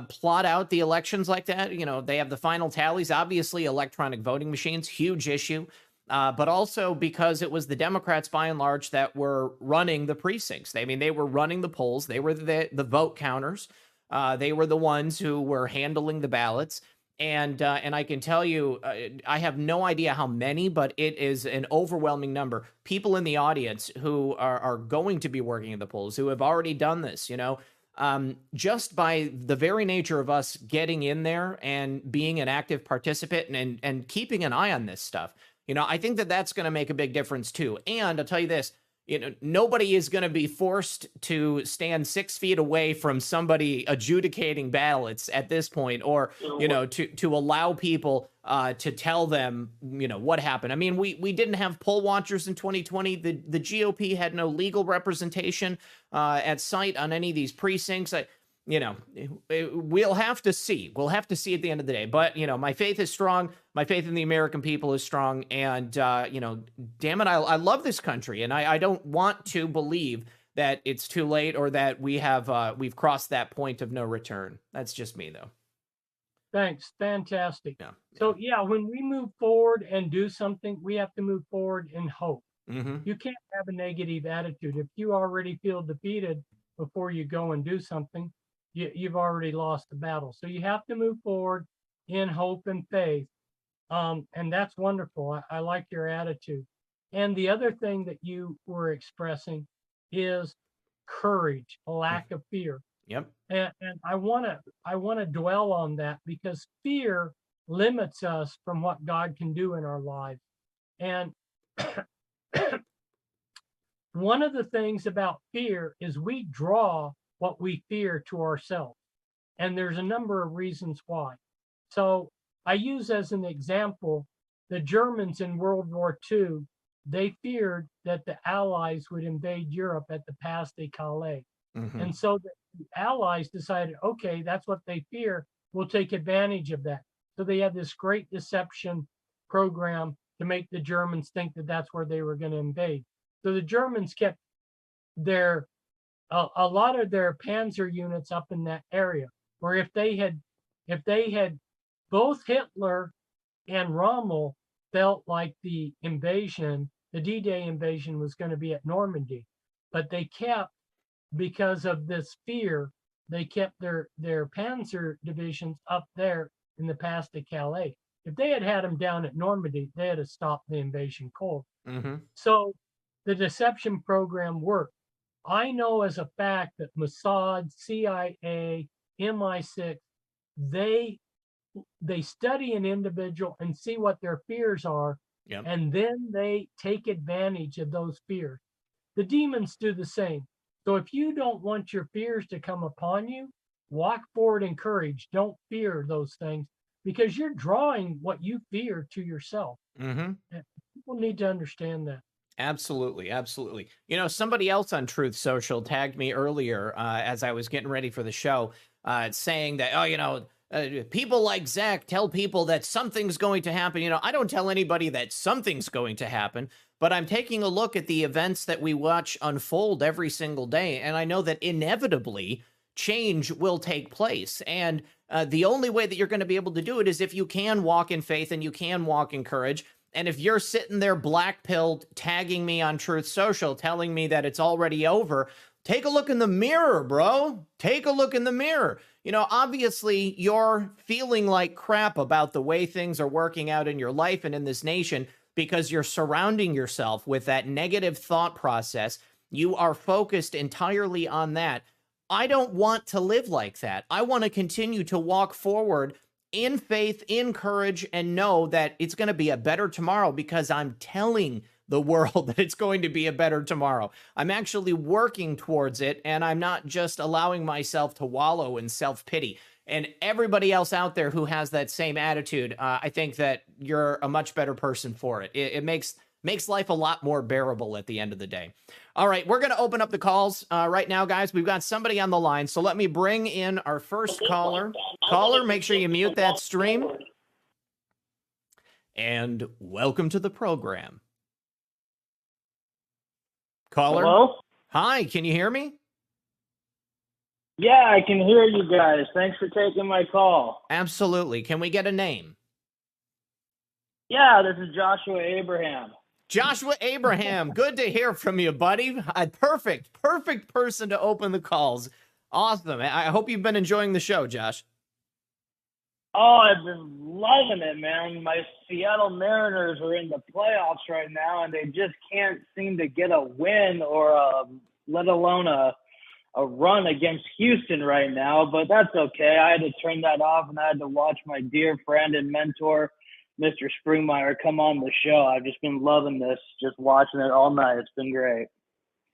plot out the elections like that, they have the final tallies. Obviously, electronic voting machines, huge issue. But also because it was the Democrats, by and large, that were running the precincts. They were running the polls. They were the vote counters. They were the ones who were handling the ballots. And I can tell you, I have no idea how many, but it is an overwhelming number. People in the audience who are going to be working in the polls, who have already done this, just by the very nature of us getting in there and being an active participant and keeping an eye on this stuff. I think that that's going to make a big difference too. And I'll tell you this, nobody is going to be forced to stand 6 feet away from somebody adjudicating ballots at this point, or, to allow people to tell them, what happened. I mean, we didn't have poll watchers in 2020. The GOP had no legal representation at site on any of these precincts. We'll have to see. We'll have to see at the end of the day. But, my faith is strong. My faith in the American people is strong. And, damn it, I love this country. And I don't want to believe that it's too late, or that we've crossed that point of no return. That's just me, though. Thanks. Fantastic. Yeah. So, when we move forward and do something, we have to move forward in hope. Mm-hmm. You can't have a negative attitude. If you already feel defeated before you go and do something, you've already lost the battle. So you have to move forward in hope and faith. And that's wonderful. I like your attitude. And the other thing that you were expressing is courage, a lack of fear. Yep. And I want to dwell on that, because fear limits us from what God can do in our lives. And one of the things about fear is we draw what we fear to ourselves. And there's a number of reasons why. So I use as an example, the Germans in World War II, they feared that the Allies would invade Europe at the Pas de Calais. Mm-hmm. And so the Allies decided, okay, that's what they fear. We'll take advantage of that. So they had this great deception program to make the Germans think that that's where they were going to invade. So the Germans kept a lot of their panzer units up in that area, where if they had both Hitler and Rommel felt like the D-Day invasion was going to be at Normandy, but because of this fear, they kept their panzer divisions up there in the Pas de Calais. If they had them down at Normandy, they had to stop the invasion cold. Mm-hmm. So the deception program worked. I know as a fact that Mossad, CIA, MI6, they study an individual and see what their fears are, yep. And then they take advantage of those fears. The demons do the same. So if you don't want your fears to come upon you, walk forward in courage. Don't fear those things, because you're drawing what you fear to yourself. Mm-hmm. And people need to understand that. Absolutely. Absolutely. Somebody else on Truth Social tagged me earlier as I was getting ready for the show, saying that, people like Zach tell people that something's going to happen. I don't tell anybody that something's going to happen, but I'm taking a look at the events that we watch unfold every single day. And I know that inevitably change will take place. And the only way that you're going to be able to do it is if you can walk in faith and you can walk in courage. And if you're sitting there black-pilled, tagging me on Truth Social, telling me that it's already over, take a look in the mirror, bro. Take a look in the mirror. Obviously, you're feeling like crap about the way things are working out in your life and in this nation because you're surrounding yourself with that negative thought process. You are focused entirely on that. I don't want to live like that. I want to continue to walk forward in faith, in courage, and know that it's going to be a better tomorrow, because I'm telling the world that it's going to be a better tomorrow. I'm actually working towards it, and I'm not just allowing myself to wallow in self-pity. And everybody else out there who has that same attitude, I think that you're a much better person for it. It makes life a lot more bearable at the end of the day. All right, we're going to open up the calls right now, guys. We've got somebody on the line, so let me bring in our first caller. Caller, make sure you mute that stream. And welcome to the program. Caller? Hello? Hi, can you hear me? Yeah, I can hear you guys. Thanks for taking my call. Absolutely. Can we get a name? Yeah, this is Joshua Abraham. Joshua Abraham, good to hear from you, buddy. Perfect person to open the calls. Awesome. I hope you've been enjoying the show, Josh. Oh, I've been loving it, man. My Seattle Mariners are in the playoffs right now, and they just can't seem to get a win or let alone a run against Houston right now. But that's okay. I had to turn that off, and I had to watch my dear friend and mentor, Mr. Springmeier come on the show. I've just been loving this, just watching it all night. It's been great.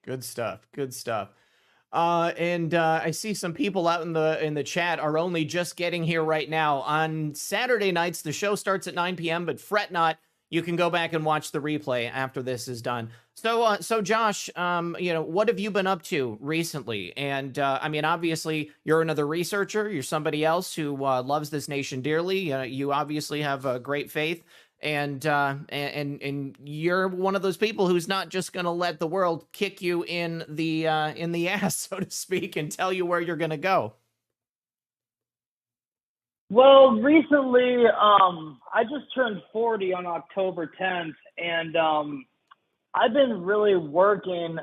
Good stuff. Good stuff. And I see some people out in the chat are only just getting here right now. On Saturday nights, the show starts at 9 p.m., but fret not. You can go back and watch the replay after this is done. So Josh, what have you been up to recently? And I mean, obviously, you're another researcher. You're somebody else who loves this nation dearly. You obviously have great faith. And you're one of those people who's not just going to let the world kick you in the ass, so to speak, and tell you where you're going to go. Well, recently, I just turned 40 on October 10th, and I've been really working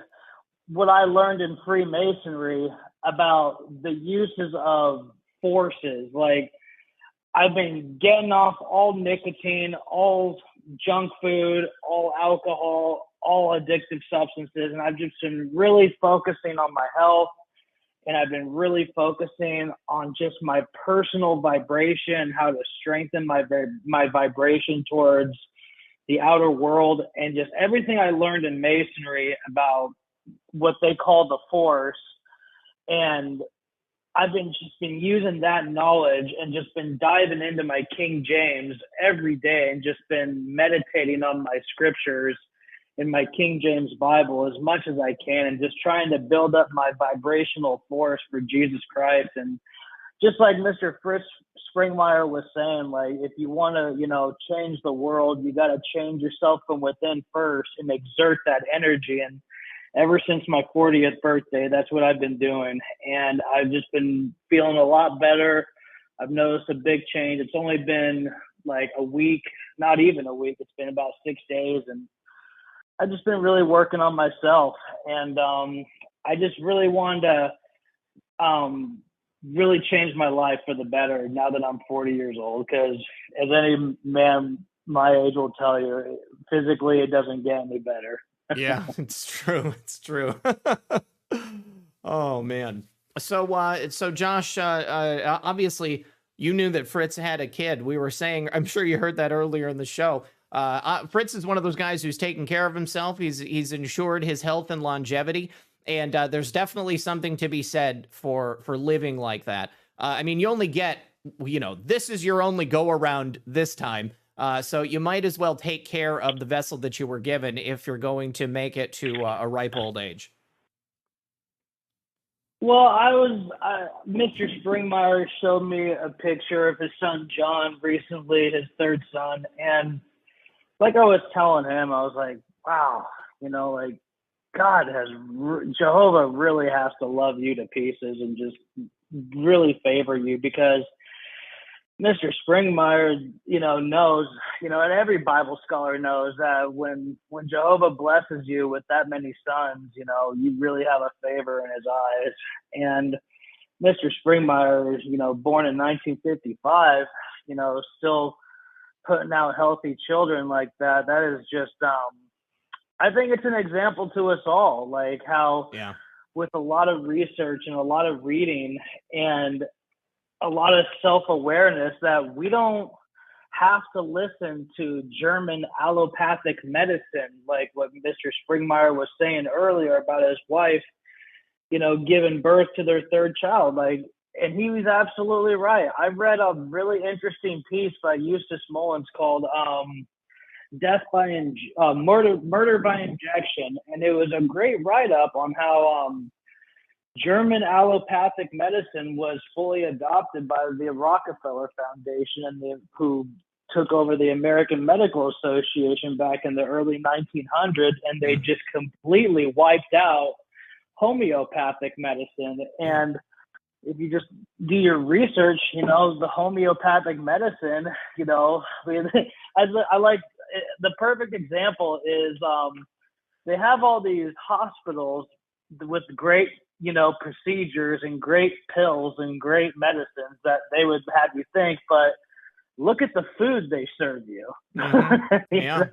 what I learned in Freemasonry about the uses of forces. Like, I've been getting off all nicotine, all junk food, all alcohol, all addictive substances, and I've just been really focusing on my health, and I've been really focusing on just my personal vibration, how to strengthen my vibration towards the outer world, and just everything I learned in Masonry about what they call the force. And I've been using that knowledge and just been diving into my King James every day and just been meditating on my scriptures in my King James Bible as much as I can, and just trying to build up my vibrational force for Jesus Christ. And just like Mr. Fritz Springmeier was saying, like, if you want to, change the world, you got to change yourself from within first and exert that energy. And ever since my 40th birthday, that's what I've been doing. And I've just been feeling a lot better. I've noticed a big change. It's only been like a week, not even a week. It's been about 6 days. And I've just been really working on myself. And I just really wanted to really change my life for the better now that I'm 40 years old. Because as any man my age will tell you, physically it doesn't get any better. Yeah, it's true. It's true. Oh man. So Josh, obviously you knew that Fritz had a kid. We were saying, I'm sure you heard that earlier in the show. Fritz is one of those guys who's taking care of himself. He's ensured his health and longevity. And there's definitely something to be said for living like that. I mean, you only get, this is your only go around this time. So you might as well take care of the vessel that you were given if you're going to make it to a ripe old age. Well, Mr. Springmeier showed me a picture of his son, John, recently, his third son. And like I was telling him, I was like, wow, like Jehovah really has to love you to pieces and just really favor you, because Mr. Springmeier, knows, and every Bible scholar knows that when Jehovah blesses you with that many sons, you really have a favor in his eyes. And Mr. Springmeier is, born in 1955, still putting out healthy children like that. That is just, I think it's an example to us all, like how with a lot of research and a lot of reading and a lot of self-awareness, that we don't have to listen to German allopathic medicine, like what Mr. Springmeier was saying earlier about his wife, giving birth to their third child. And he was absolutely right. I read a really interesting piece by Eustace Mullins called Murder by Injection. And it was a great write-up on how German allopathic medicine was fully adopted by the Rockefeller Foundation, and who took over the American Medical Association back in the early 1900s, and they just completely wiped out homeopathic medicine. And if you just do your research, the homeopathic medicine, I like the perfect example is they have all these hospitals with great procedures and great pills and great medicines that they would have you think, but look at the food they serve you. Mm-hmm. Yeah.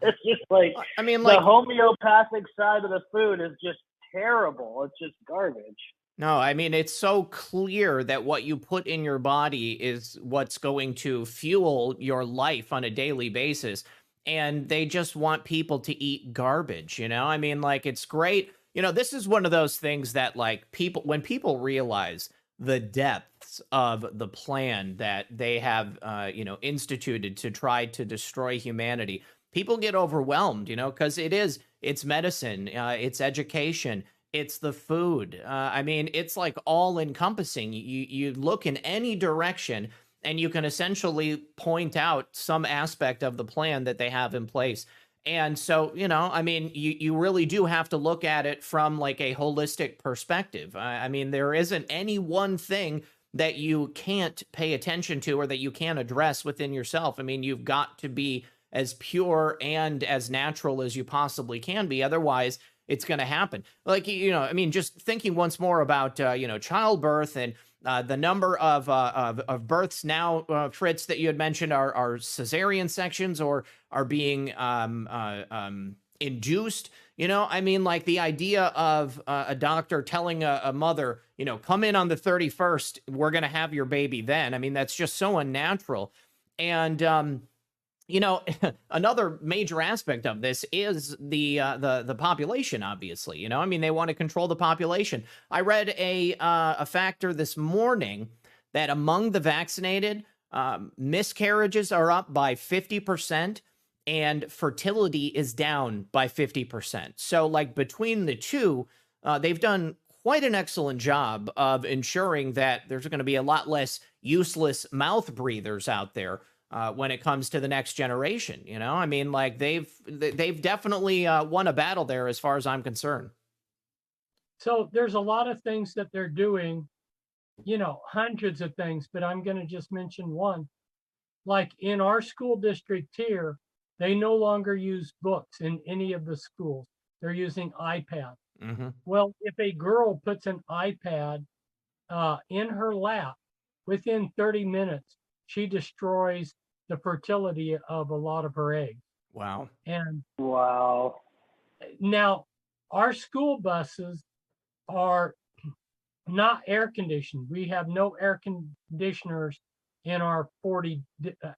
It's just like, the homeopathic side of the food is just terrible. It's just garbage. No, I mean, it's so clear that what you put in your body is what's going to fuel your life on a daily basis. And they just want people to eat garbage, you know? I mean, like, it's great. You know, this is one of those things that, like, when people realize the depths of the plan that they have, instituted to try to destroy humanity, people get overwhelmed, you know, because it's medicine, it's education, it's the food. I mean, it's like all encompassing. You look in any direction and you can essentially point out some aspect of the plan that they have in place. And so, you know, I mean, you really do have to look at it from like a holistic perspective. I mean, there isn't any one thing that you can't pay attention to or that you can't address within yourself. I mean, you've got to be as pure and as natural as you possibly can be. Otherwise, it's going to happen. Like, you know, I mean, just thinking once more about, childbirth and the number of births now, Fritz, that you had mentioned are cesarean sections or are being induced. You know, I mean, like the idea of a doctor telling a mother, you know, come in on the 31st, we're going to have your baby then. I mean, that's just so unnatural. And, you know, another major aspect of this is the population. Obviously, you know, I mean, they want to control the population. I read a factor this morning that among the vaccinated, miscarriages are up by 50%, and fertility is down by 50%. So, like between the two, they've done quite an excellent job of ensuring that there's going to be a lot less useless mouth breathers out there. When it comes to the next generation, you know, I mean, like they've definitely won a battle there, as far as I'm concerned. So there's a lot of things that they're doing, you know, hundreds of things, but I'm going to just mention one. Like in our school district here, they no longer use books in any of the schools. They're using iPads. Hmm. Well, if a girl puts an iPad in her lap, within 30 minutes, she destroys the fertility of a lot of her eggs. Wow. And Wow. now our school buses are not air conditioned. We have no air conditioners in our 40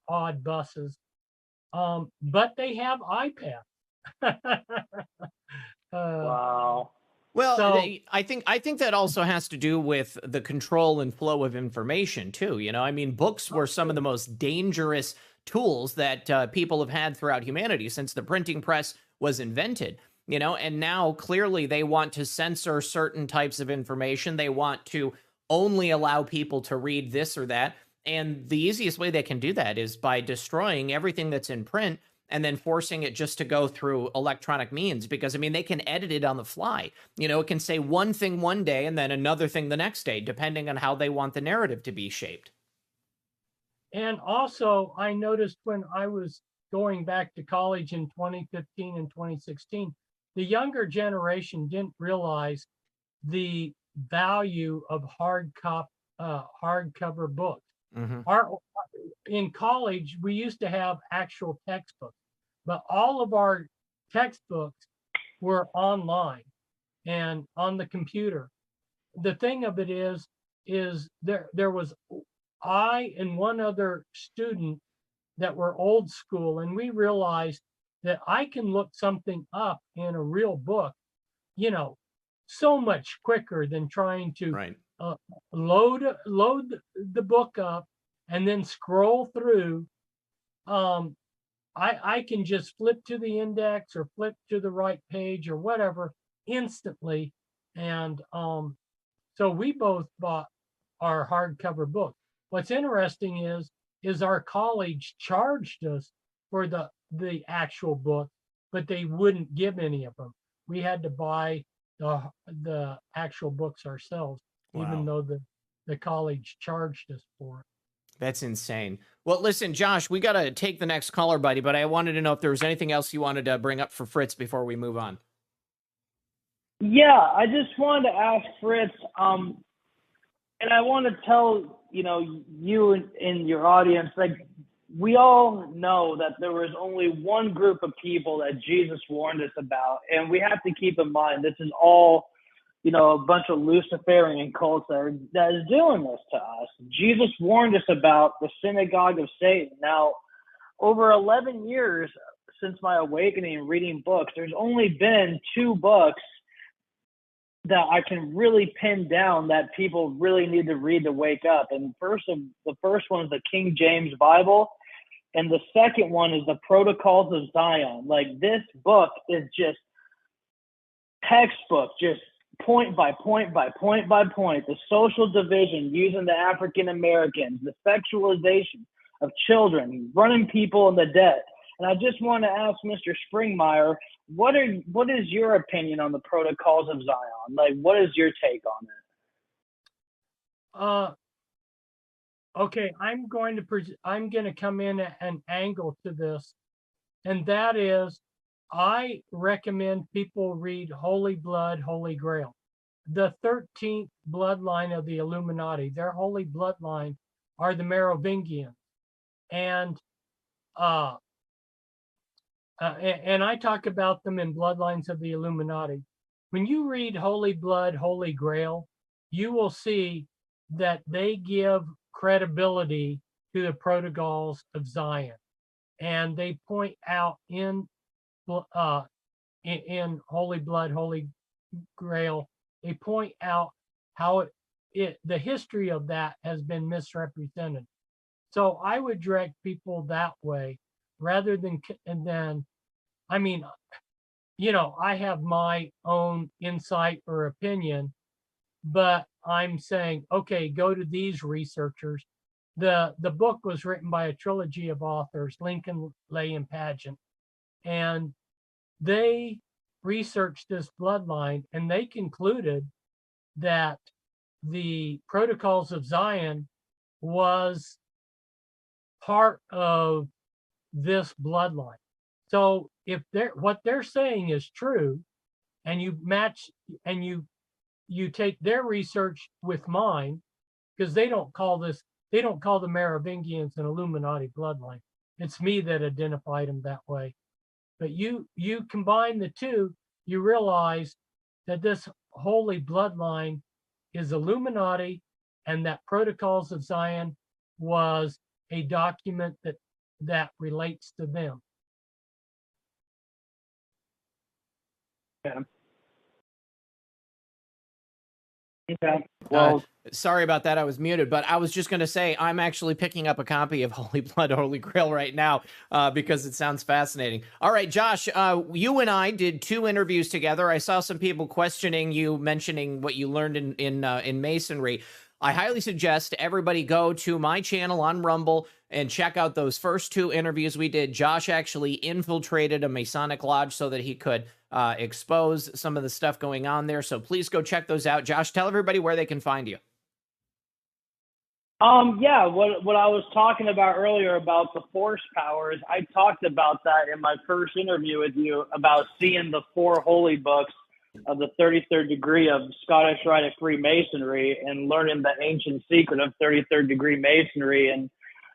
odd buses, but they have iPads. Wow. Well, So I think that also has to do with the control and flow of information too. You know, I mean, books were some of the most dangerous tools that people have had throughout humanity since the printing press was invented. You know, and now clearly they want to censor certain types of information. They want to only allow people to read this or that. And the easiest way they can do that is by destroying everything that's in print and then forcing it just to go through electronic means, because I mean, they can edit it on the fly. You know, it can say one thing one day and then another thing the next day, depending on how they want the narrative to be shaped. and also I noticed when I was going back to college in 2015 and 2016, the younger generation didn't realize the value of hardcover books. Hmm. Our in college, we used to have actual textbooks, but all of our textbooks were online and on the computer. The thing of it is there was I and one other student that were old school, and we realized that I can look something up in a real book, you know, so much quicker than trying to Right. uh, load the book up and then scroll through. Um, I can just flip to the index or flip to the right page or whatever instantly, and so we both bought our hardcover book. What's interesting is our college charged us for the actual book, but they wouldn't give any of them. We had to buy the actual books ourselves, even Wow. though the college charged us for it. That's insane. Well, listen, Josh, we got to take the next caller, buddy, but I wanted to know if there was anything else you wanted to bring up for Fritz before we move on. Yeah, I just wanted to ask Fritz, and I want to tell, you and your audience, like, we all know that there was only one group of people that Jesus warned us about, and we have to keep in mind this is all a bunch of Luciferian cults that is doing this to us. Jesus warned us about the synagogue of Satan. Now, over 11 years since my awakening and reading books, there's only been 2 books that I can really pin down that people really need to read to wake up. And the first one is the King James Bible, and the second one is the Protocols of Zion. Like, this book is just textbook, just point by point by point by point, the social division using the African Americans, the sexualization of children, running people in the debt. And I just want to ask Mr. Springmeier, what is your opinion on the Protocols of Zion? Like, what is your take on it? Okay, I'm going to come in at an angle to this, and that is, I recommend people read Holy Blood, Holy Grail, the 13th bloodline of the Illuminati. Their holy bloodline are the Merovingians, and I talk about them in Bloodlines of the Illuminati. When you read Holy Blood, Holy Grail, you will see that they give credibility to the Protocols of Zion, and they point out in Holy Blood, Holy Grail, they point out how the history of that has been misrepresented. So I would direct people that way rather than, I mean, I have my own insight or opinion, but I'm saying, okay, go to these researchers. The book was written by a trilogy of authors, Lincoln, Lay, and Pageant, and they researched this bloodline, and they concluded that the Protocols of Zion was part of this bloodline. So if what they're saying is true, and you match and you take their research with mine, because they don't call the Merovingians an Illuminati bloodline. It's me that identified them that way. But you combine the two, you realize that this holy bloodline is Illuminati, and that Protocols of Zion was a document that relates to them. Yeah. Okay. Well, sorry about that. I was muted, but I was just going to say I'm actually picking up a copy of Holy Blood, Holy Grail right now because it sounds fascinating. All right, Josh, you and I did 2 interviews together. I saw some people questioning you, mentioning what you learned in Masonry. I highly suggest everybody go to my channel on Rumble and check out those first 2 interviews we did. Josh actually infiltrated a Masonic lodge so that he could expose some of the stuff going on there. So please go check those out. Josh, tell everybody where they can find you. Yeah, what I was talking about earlier about the force powers, I talked about that in my first interview with you, about seeing the 4 holy books of the 33rd degree of Scottish Rite Freemasonry and learning the ancient secret of 33rd degree Masonry. And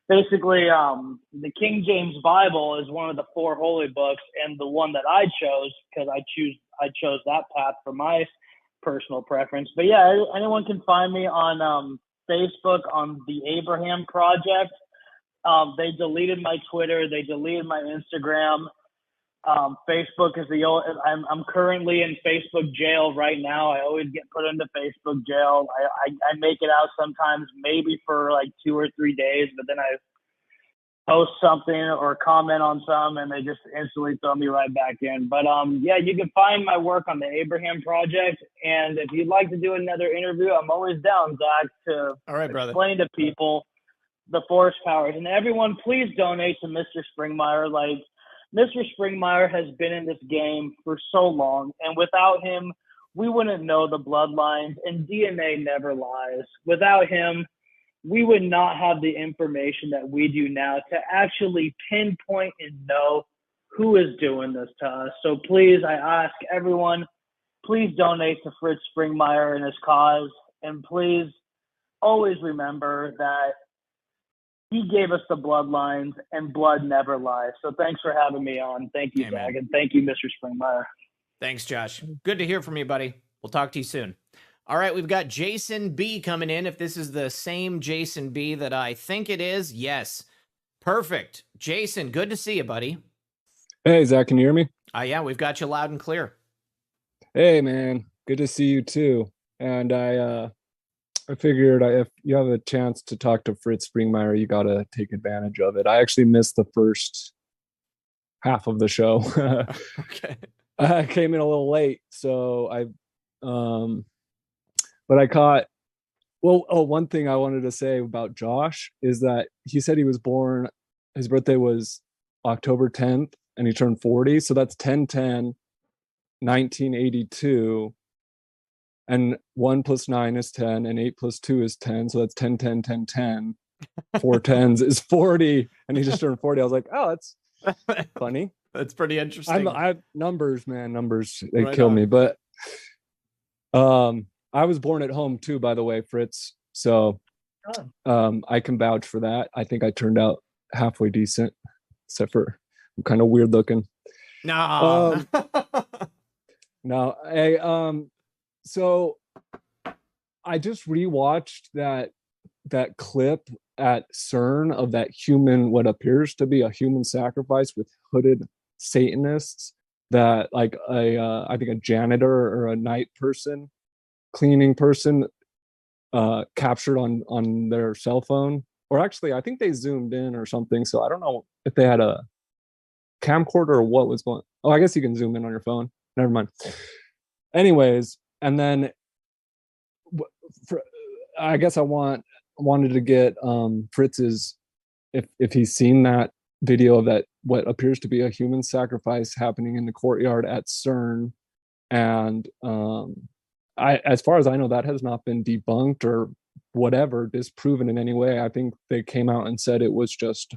basically, the King James Bible is one of the 4 holy books, and the one that I chose, because I chose that path for my personal preference. But yeah, anyone can find me on Facebook on the Abraham Project. They deleted my Twitter. They deleted my Instagram. Facebook is I'm currently in Facebook jail right now. I always get put into Facebook jail. I make it out sometimes, maybe for like 2 or 3 days, but then I post something or comment on some and they just instantly throw me right back in. But yeah, you can find my work on the Abraham Project. And if you'd like to do another interview, I'm always down, Zach, to explain to people the force powers. And everyone, please donate to Mr. Springmeier. Like, Mr. Springmeier has been in this game for so long, and without him, we wouldn't know the bloodlines, and DNA never lies. Without him, we would not have the information that we do now to actually pinpoint and know who is doing this to us. So please, I ask everyone, please donate to Fritz Springmeier and his cause, and please always remember that he gave us the bloodlines, and blood never lies. So thanks for having me on. Thank you, Zach, and thank you, Mr. Springmeier. Thanks, Josh. Good to hear from you, buddy. We'll talk to you soon. All right, we've got Jason B coming in. If this is the same Jason B that I think it is, yes. Perfect. Jason, good to see you, buddy. Hey, Zach, can you hear me? Yeah, we've got you loud and clear. Hey, man, good to see you too. And I figured if you have a chance to talk to Fritz Springmeier, you got to take advantage of it. I actually missed the first half of the show. Okay. I came in a little late, so but I caught. Well, one thing I wanted to say about Josh is that he said he was born. His birthday was October 10th, and he turned 40. So that's 10/10, 1982. And 1 + 9 is 10, and 8 + 2 is 10. So that's 10/10, 10/10. 4 10s is 40, and he just turned 40. I was like, oh, that's funny. That's pretty interesting. Numbers, man, numbers, they Right kill on. me. But I was born at home too, by the way, Fritz. So I can vouch for that. I think I turned out halfway decent, except for I'm kind of weird looking. No. No, so I just rewatched that clip at CERN of that human, what appears to be a human sacrifice with hooded Satanists, that like I think a janitor or a night person, cleaning person, captured on their cell phone, or actually I think they zoomed in or something. So I don't know if they had a camcorder or what was going. Oh, I guess you can zoom in on your phone. Never mind. Anyways, and then I guess I wanted to get Fritz's, if he's seen that video of that what appears to be a human sacrifice happening in the courtyard at CERN, and as far as I know, that has not been debunked or whatever, disproven in any way. I think they came out and said it was just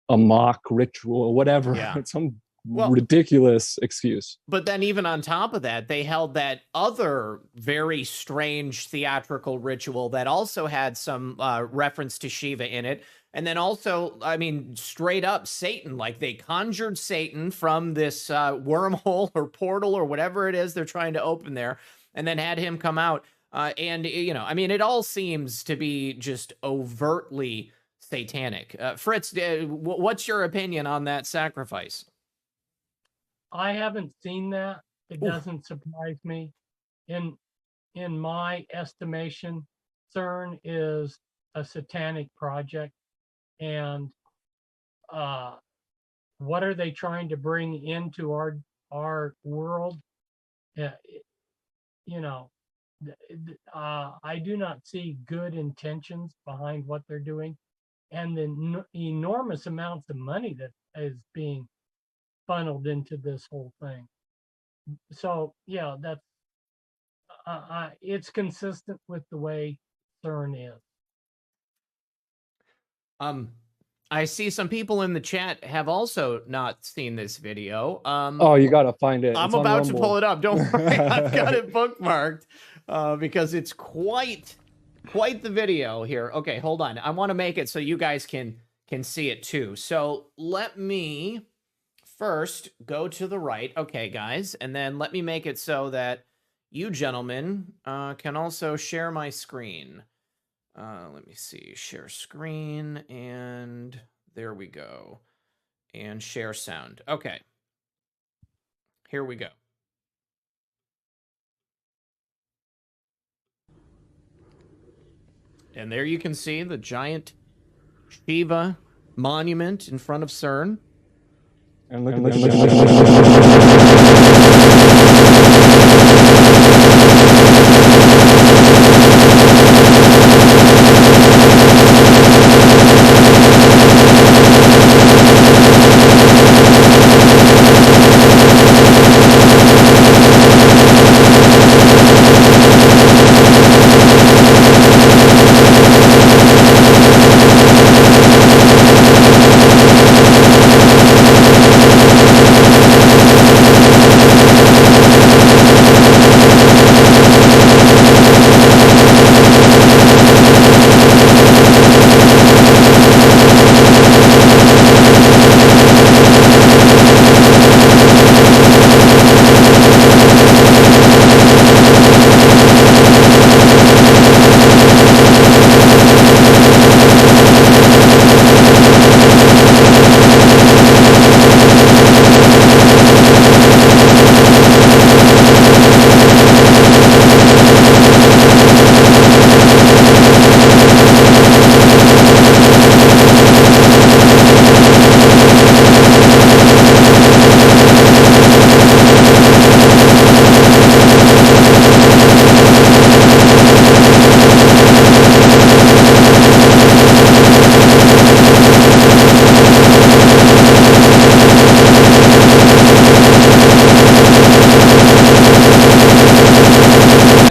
a mock ritual or whatever. Yeah. Some ridiculous excuse. But then even on top of that, they held that other very strange theatrical ritual that also had some reference to Shiva in it. And then also, I mean, straight up Satan, like they conjured Satan from this wormhole or portal or whatever it is they're trying to open there, and then had him come out. And, you know, I mean, it all seems to be just overtly satanic. Fritz, what's your opinion on that sacrifice? I haven't seen that. It doesn't surprise me. In my estimation, CERN is a satanic project, and what are they trying to bring into our world? You know, I do not see good intentions behind what they're doing, and the enormous amounts of money that is being funneled into this whole thing. So yeah, that's it's consistent with the way CERN is. I see some people in the chat have also not seen this video. Oh, you gotta find it. I'm about to pull it up. Don't worry, I've got it bookmarked because it's quite the video here. Okay, hold on. I want to make it so you guys can see it too. So let me first go to the right. Okay, guys, and then let me make it so that you gentlemen can also share my screen. Let me see, share screen, and there we go. And share sound. Okay. Here we go. And there you can see the giant Shiva monument in front of CERN. And look at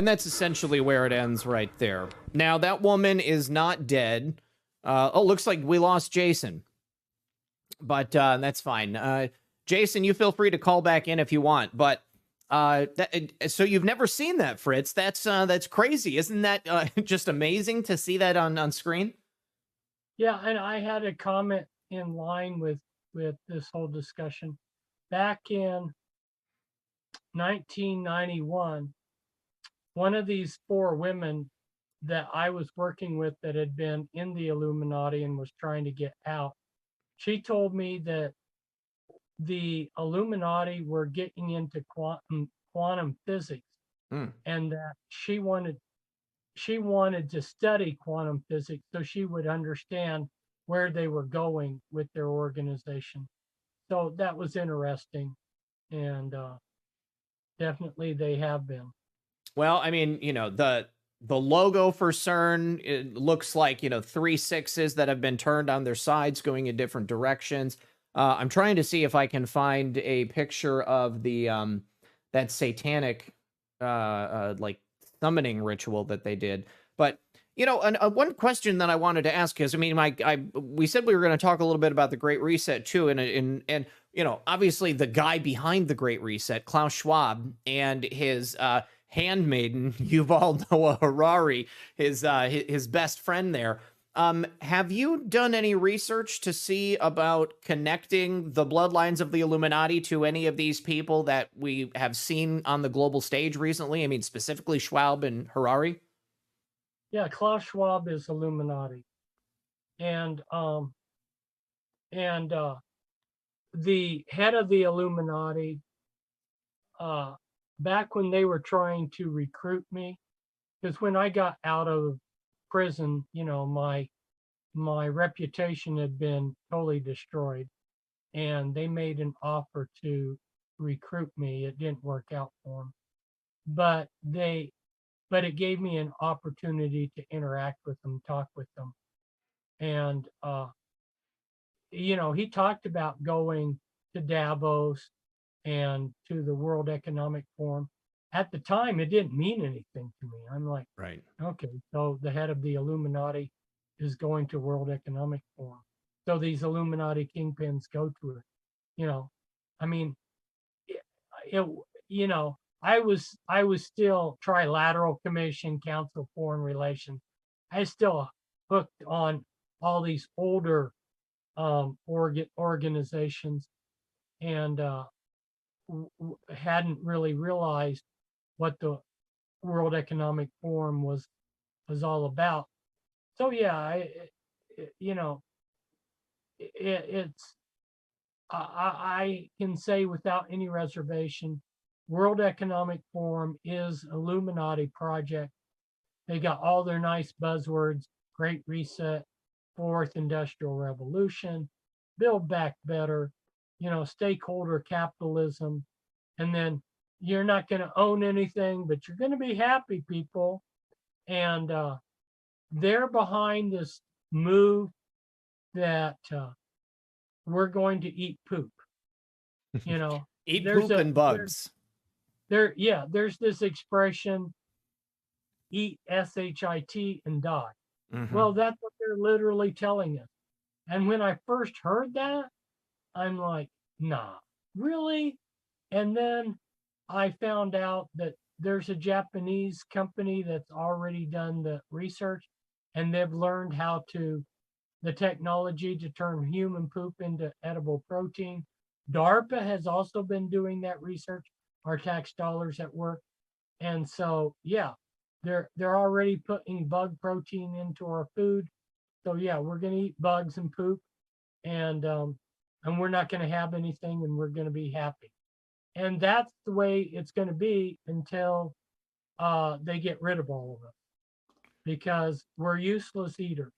And that's essentially where it ends right there. Now, that woman is not dead. Oh, looks like we lost Jason. But that's fine. Jason, you feel free to call back in if you want. But so you've never seen that, Fritz. That's crazy. Isn't that just amazing to see that on screen? Yeah, and I had a comment in line with this whole discussion. Back in 1991, one of these 4 women that I was working with that had been in the Illuminati and was trying to get out, she told me that the Illuminati were getting into quantum physics, and that she wanted to study quantum physics so she would understand where they were going with their organization. So that was interesting, and definitely they have been. Well, I mean, the logo for CERN, it looks like 3 6s that have been turned on their sides, going in different directions. I'm trying to see if I can find a picture of the that satanic like summoning ritual that they did. But one question that I wanted to ask is, I mean, we said we were going to talk a little bit about the Great Reset too, and obviously the guy behind the Great Reset, Klaus Schwab, and his handmaiden Yuval Noah Harari, his best friend there. Have you done any research to see about connecting the bloodlines of the Illuminati to any of these people that we have seen on the global stage recently? I mean, specifically Schwab and Harari? Yeah, Klaus Schwab is Illuminati. And the head of the Illuminati, back when they were trying to recruit me, because when I got out of prison, my reputation had been totally destroyed, and they made an offer to recruit me. It didn't work out for them, but it gave me an opportunity to interact with them, talk with them. And he talked about going to Davos and to the World Economic Forum. At the time, it didn't mean anything to me. I'm like, right, okay, so the head of the Illuminati is going to World Economic Forum. So these Illuminati kingpins go to it. I mean, I was still Trilateral Commission, Council Foreign Relations. I was still hooked on all these older organizations, and hadn't really realized what the World Economic Forum was all about. So yeah, I can say without any reservation, World Economic Forum is Illuminati project. They got all their nice buzzwords: Great Reset, Fourth Industrial Revolution, Build Back Better, stakeholder capitalism, and then you're not going to own anything, but you're going to be happy, people. And they're behind this move that we're going to eat poop. Eat poop and bugs. There's this expression, eat SHIT and die. Mm-hmm. Well, that's what they're literally telling us. And when I first heard that, I'm like, nah, really? And then I found out that there's a Japanese company that's already done the research, and they've learned the technology to turn human poop into edible protein. DARPA has also been doing that research, our tax dollars at work. And so, yeah, they're already putting bug protein into our food. So yeah, we're going to eat bugs and poop, and we're not going to have anything, and we're going to be happy. And that's the way it's going to be until they get rid of all of us, because we're useless eaters.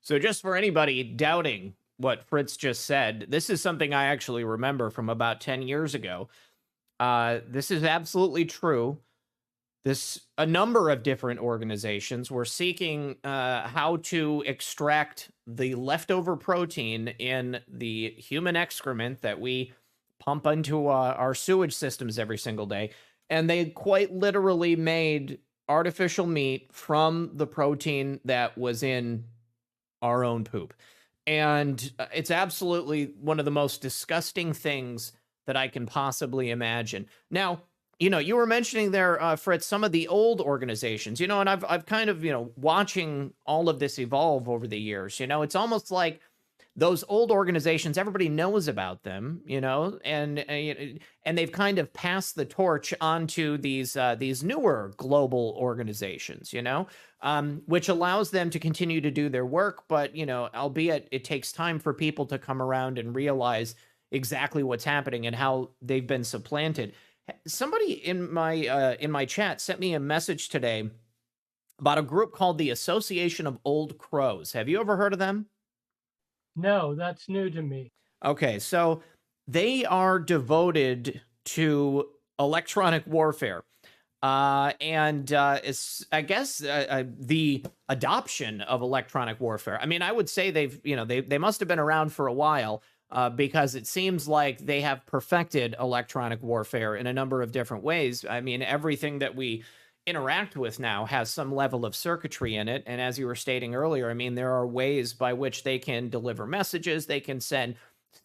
So just for anybody doubting what Fritz just said, this is something I actually remember from about 10 years ago. This is absolutely true. A number of different organizations were seeking how to extract the leftover protein in the human excrement that we pump into our sewage systems every single day. and they quite literally made artificial meat from the protein that was in our own poop. And it's absolutely one of the most disgusting things that I can possibly imagine. Now, you were mentioning there, Fritz, some of the old organizations, and I've kind of, watching all of this evolve over the years. It's almost like those old organizations, everybody knows about them, and they've kind of passed the torch onto these newer global organizations, which allows them to continue to do their work. But, albeit it takes time for people to come around and realize exactly what's happening and how they've been supplanted. Somebody in my chat sent me a message today about a group called the Association of Old Crows. Have you ever heard of them? No, that's new to me. Okay, so they are devoted to electronic warfare. And it's, I guess, the adoption of electronic warfare. I mean, I would say they must have been around for a while, because it seems like they have perfected electronic warfare in a number of different ways. I mean, everything that we interact with now has some level of circuitry in it. And as you were stating earlier, I mean, there are ways by which they can deliver messages, they can send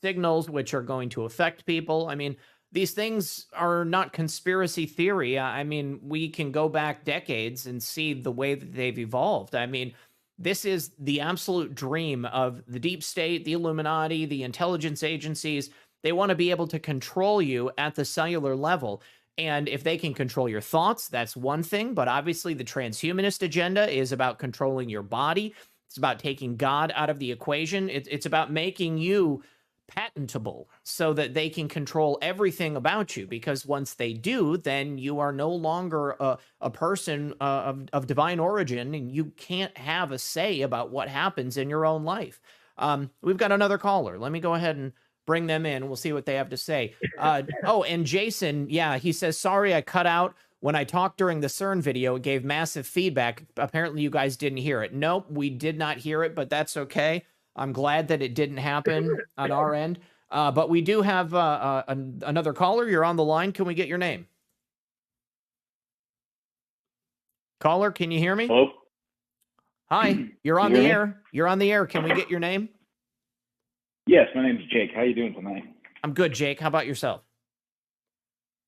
signals which are going to affect people. I mean, these things are not conspiracy theory. I mean, we can go back decades and see the way that they've evolved. I mean, this is the absolute dream of the deep state, the Illuminati, the intelligence agencies. They want to be able to control you at the cellular level. And if they can control your thoughts, that's one thing. But obviously, the transhumanist agenda is about controlling your body. It's about taking God out of the equation. It's about making you patentable so that they can control everything about you. Because once they do, then you are no longer a person of divine origin, and you can't have a say about what happens in your own life. We've got another caller. Let me go ahead and bring them in. We'll see what they have to say. Oh, and Jason, yeah, he says, sorry, I cut out when I talked during the CERN video. It gave massive feedback. Apparently you guys didn't hear it. Nope, we did not hear it, but that's okay. I'm glad that it didn't happen on our end. But we do have another caller. You're on the line. Can we get your name? Caller, can you hear me? Hello? Hi, you're on the air. You're on the air. Can we get your name? Yes, my name's Jake. How you doing tonight? I'm good, Jake. How about yourself?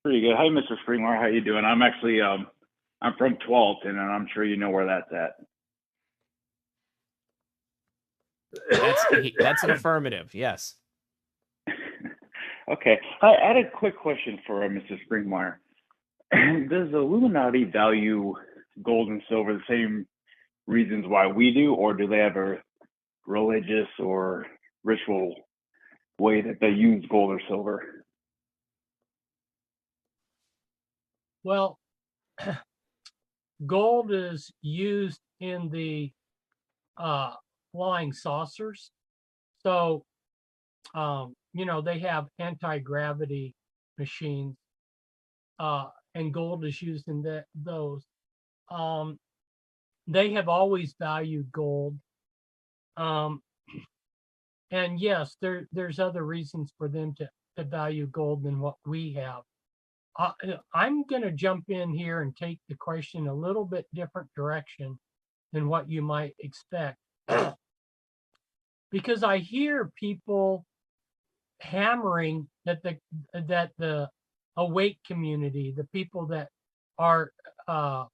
Pretty good. Hi, Mr. Springmeier. How you doing? I'm actually I'm from Tualatin, and I'm sure you know where that's at. That's an affirmative. Yes. Okay. I had a quick question for Mr. Springmeier. Does the Illuminati value gold and silver the same reasons why we do, or do they have a religious or ritual way that they use gold or silver? Well, gold is used in the flying saucers. So, they have anti-gravity machines, and gold is used in those. They have always valued gold. And yes, there's other reasons for them to value gold than what we have. I'm going to jump in here and take the question a little bit different direction than what you might expect. Because I hear people hammering that the awake community, the people that are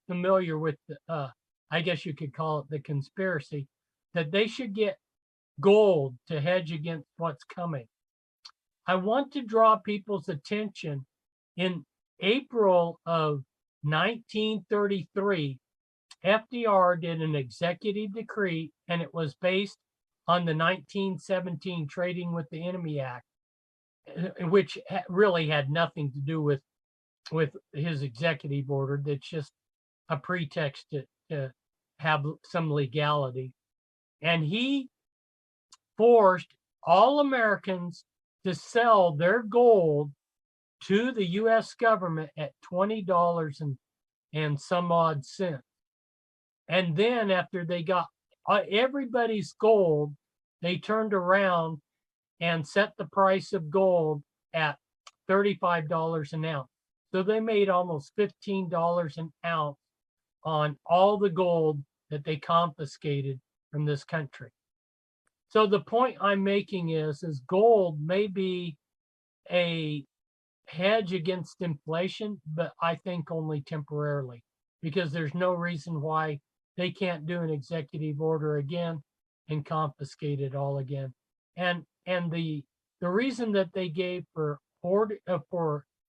familiar with, I guess you could call it the conspiracy, that they should get gold to hedge against what's coming. I want to draw people's attention. In April of 1933, FDR did an executive decree, and it was based on the 1917 Trading with the Enemy Act, which really had nothing to do with his executive order. That's just a pretext to have some legality. And he forced all Americans to sell their gold to the U.S. government at $20 and some odd cents. And then after they got everybody's gold, they turned around and set the price of gold at $35 an ounce. So they made almost $15 an ounce on all the gold that they confiscated from this country. So the point I'm making is gold may be a hedge against inflation, but I think only temporarily, because there's no reason why they can't do an executive order again and confiscate it all again. And the reason that they gave for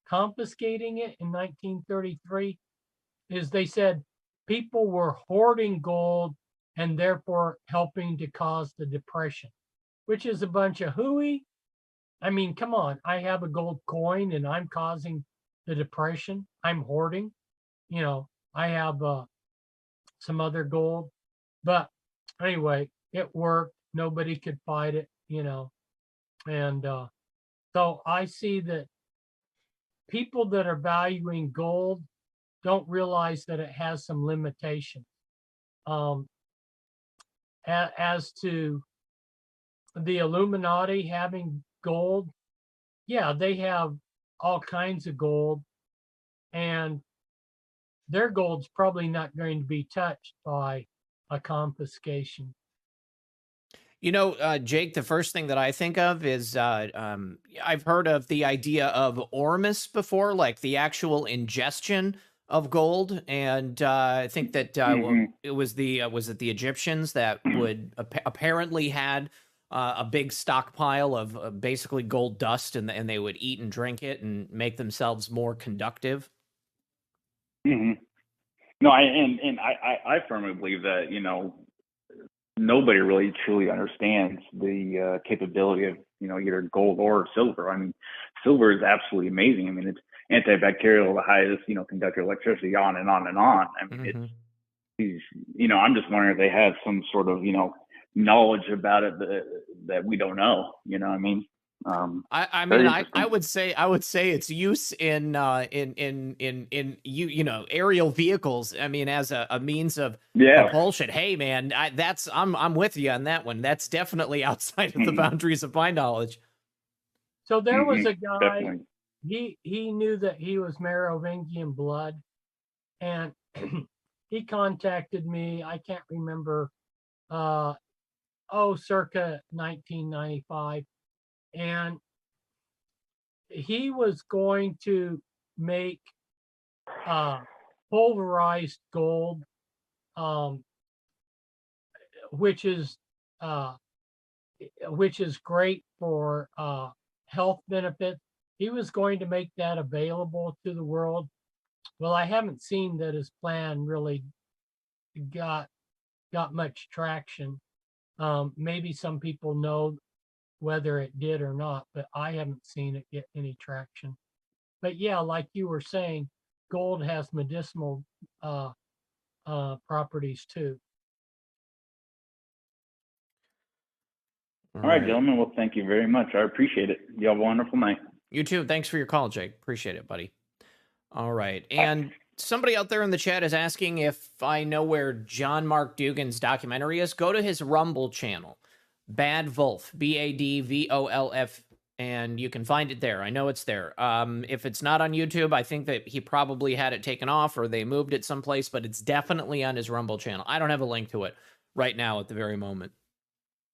confiscating it in 1933 is they said people were hoarding gold and therefore helping to cause the depression, which is a bunch of hooey. I mean, come on, I have a gold coin and I'm causing the depression. I'm hoarding, you know, I have some other gold, but anyway, it worked. Nobody could fight it, you know. And so I see that people that are valuing gold don't realize that it has some limitations. As to the Illuminati having gold, yeah, they have all kinds of gold, and their gold's probably not going to be touched by a confiscation. You know, Jake, the first thing that I think of is I've heard of the idea of ormus before, like the actual ingestion of gold, and I think that it was was it the Egyptians that would apparently had a big stockpile of basically gold dust, and they would eat and drink it and make themselves more conductive. No, I firmly believe that, you know, nobody really truly understands the capability of, you know, either gold or silver. I mean, silver is absolutely amazing. I mean, it's antibacterial, the highest, you know, conductor of electricity, on and on and on. I mean, it's, you know, I'm just wondering if they have some sort of, you know, knowledge about it that we don't know. You know what I mean? I mean, I would say its use in you know, aerial vehicles. I mean, as a means of propulsion. Hey, man, I'm with you on that one. That's definitely outside of the boundaries of my knowledge. So there was a guy. Definitely. He knew that he was Merovingian blood, and he contacted me. I can't remember. Circa 1995. And he was going to make pulverized gold, which is great for health benefits. He was going to make that available to the world. Well, I haven't seen that his plan really got much traction. Maybe some people know whether it did or not, but I haven't seen it get any traction. But yeah, like you were saying, gold has medicinal properties too. All right, gentlemen. Well, thank you very much. I appreciate it. You have a wonderful night. You too. Thanks for your call, Jake. Appreciate it, buddy. All right. And somebody out there in the chat is asking if I know where John Mark Dugan's documentary is. Go to his Rumble channel, Bad Wolf, BADVOLF, and you can find it there. I know it's there. If it's not on YouTube, I think that he probably had it taken off or they moved it someplace, but it's definitely on his Rumble channel. I don't have a link to it right now at the very moment.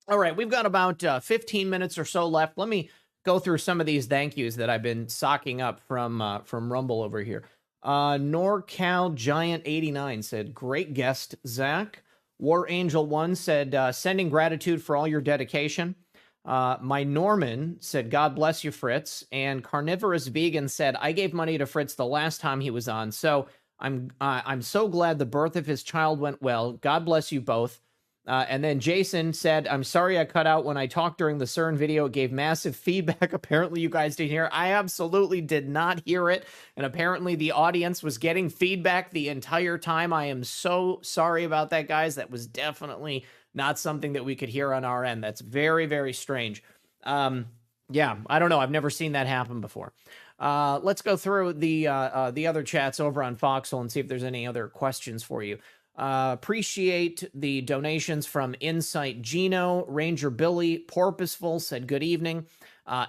All right, we've got about 15 minutes or so left. Let me go through some of these thank yous that I've been socking up from Rumble over here. NorCal Giant 89 said, "Great guest, Zach." War Angel 1 said, "Sending gratitude for all your dedication." My Norman said, "God bless you, Fritz." And Carnivorous Vegan said, "I gave money to Fritz the last time he was on, so I'm so glad the birth of his child went well. God bless you both." And then Jason said, "I'm sorry I cut out when I talked during the CERN video. It gave massive feedback. Apparently you guys didn't hear it." I absolutely did not hear it. And apparently the audience was getting feedback the entire time. I am so sorry about that, guys. That was definitely not something that we could hear on our end. That's very, very strange. Yeah, I don't know. I've never seen that happen before. Let's go through the other chats over on Foxhole and see if there's any other questions for you. Appreciate the donations from Insight Gino, Ranger Billy, Porpoiseful said good evening.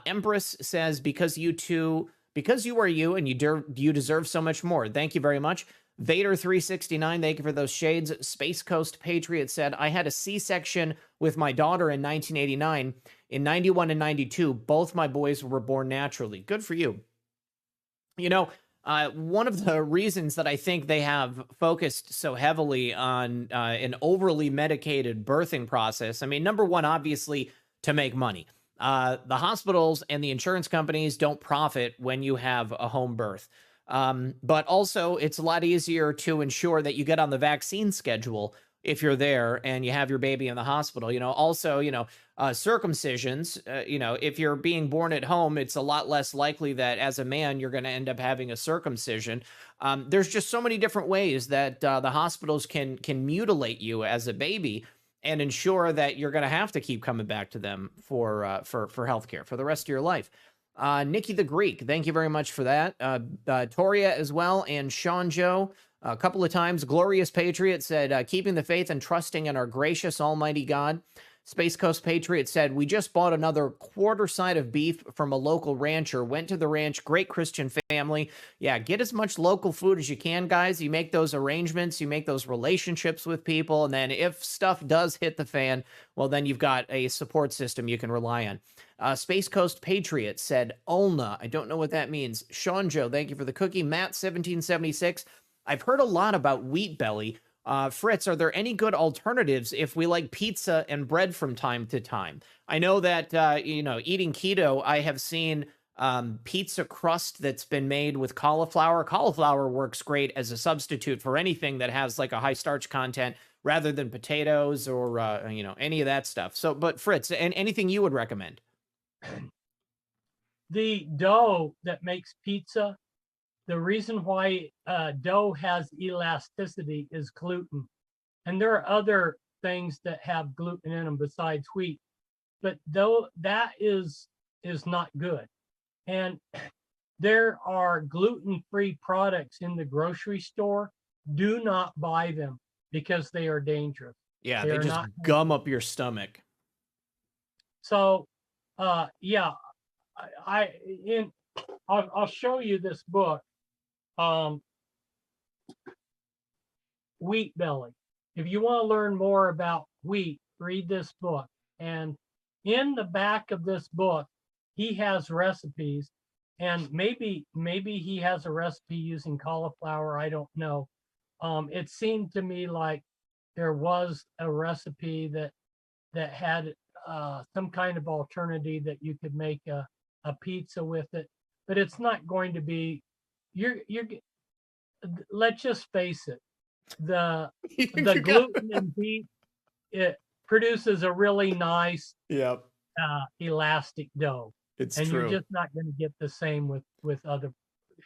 Empress says, because you two because you are you and you deserve so much more. Thank you very much. Vader369, thank you for those shades. Space Coast Patriot said, I had a C-section with my daughter in 1989. In 91 and 92, both my boys were born naturally. Good for you. You know, one of the reasons that I think they have focused so heavily on an overly medicated birthing process, I mean, number one, obviously, to make money. The hospitals and the insurance companies don't profit when you have a home birth. But also, it's a lot easier to ensure that you get on the vaccine schedule if you're there and you have your baby in the hospital. You know, also, circumcisions, if you're being born at home, it's a lot less likely that as a man, you're going to end up having a circumcision. There's just so many different ways that the hospitals can mutilate you as a baby and ensure that you're going to have to keep coming back to them for healthcare for the rest of your life. Nikki the Greek, thank you very much for that. Toria as well, and Sean Joe, a couple of times. Glorious Patriot said, keeping the faith and trusting in our gracious almighty God. Space Coast Patriot said, we just bought another quarter side of beef from a local rancher, went to the ranch, great Christian family. Yeah, get as much local food as you can, guys. You make those arrangements, you make those relationships with people, and then if stuff does hit the fan, well, then you've got a support system you can rely on. Space Coast Patriot said, Ulna. I don't know what that means. Sean Joe, thank you for the cookie. Matt1776, I've heard a lot about wheat belly. Fritz, are there any good alternatives if we like pizza and bread from time to time? I know that, eating keto, I have seen pizza crust that's been made with cauliflower. Cauliflower works great as a substitute for anything that has like a high starch content rather than potatoes or, any of that stuff. So, but Fritz, anything you would recommend? The dough that makes pizza, the reason why dough has elasticity is gluten. And there are other things that have gluten in them besides wheat, but though that is not good. And there are gluten-free products in the grocery store. Do not buy them because they are dangerous. Yeah, they just gum up your stomach. So, I'll show you this book. Wheat belly. If you want to learn more about wheat, read this book. And in the back of this book, he has recipes, and maybe he has a recipe using cauliflower. I don't know. It seemed to me like there was a recipe that had some kind of alternative that you could make a pizza with it, but it's not going to be. Let's just face it, the gluten in wheat, it produces a really nice elastic dough. It's and true. You're just not going to get the same with other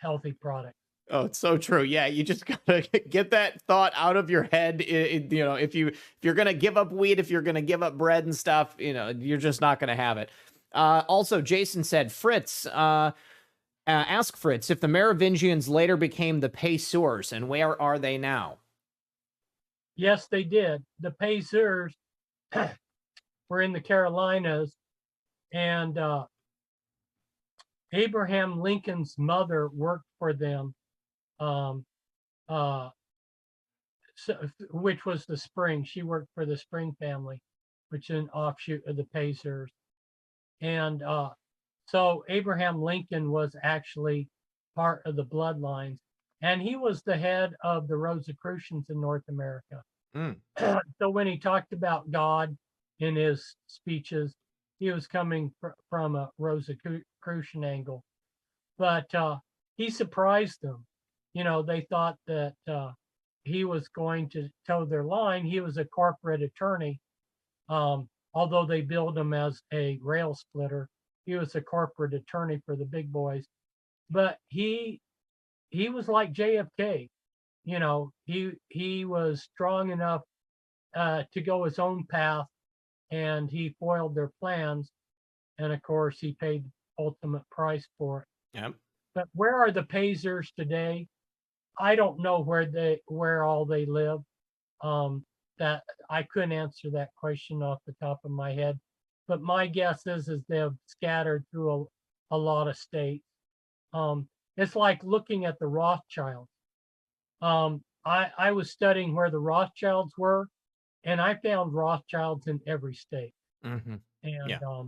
healthy products. Oh, it's so true. Yeah, you just gotta get that thought out of your head. If you're gonna give up wheat, if you're gonna give up bread and stuff, you're just not gonna have it. Also, Jason said, Fritz, ask Fritz if the Merovingians later became the Payseurs, and where are they now? Yes, they did. The Payseurs were in the Carolinas, and Abraham Lincoln's mother worked for them, which was the Spring. She worked for the Spring family, which is an offshoot of the Payseurs. And so Abraham Lincoln was actually part of the Bloodlines, and he was the head of the Rosicrucians in North America. So when he talked about God in his speeches, he was coming from a Rosicrucian angle. But he surprised them. They thought that he was going to toe their line. He was a corporate attorney. Although they billed him as a rail splitter, he was a corporate attorney for the big boys. But he was like JFK. He was strong enough to go his own path, and he foiled their plans. And of course, he paid the ultimate price for it. Yep. But where are the Payseurs today? I don't know where all they live. That I couldn't answer that question off the top of my head. But my guess is they've scattered through a lot of states. It's like looking at the Rothschilds. I was studying where the Rothschilds were, and I found Rothschilds in every state. Mm-hmm. And Yeah.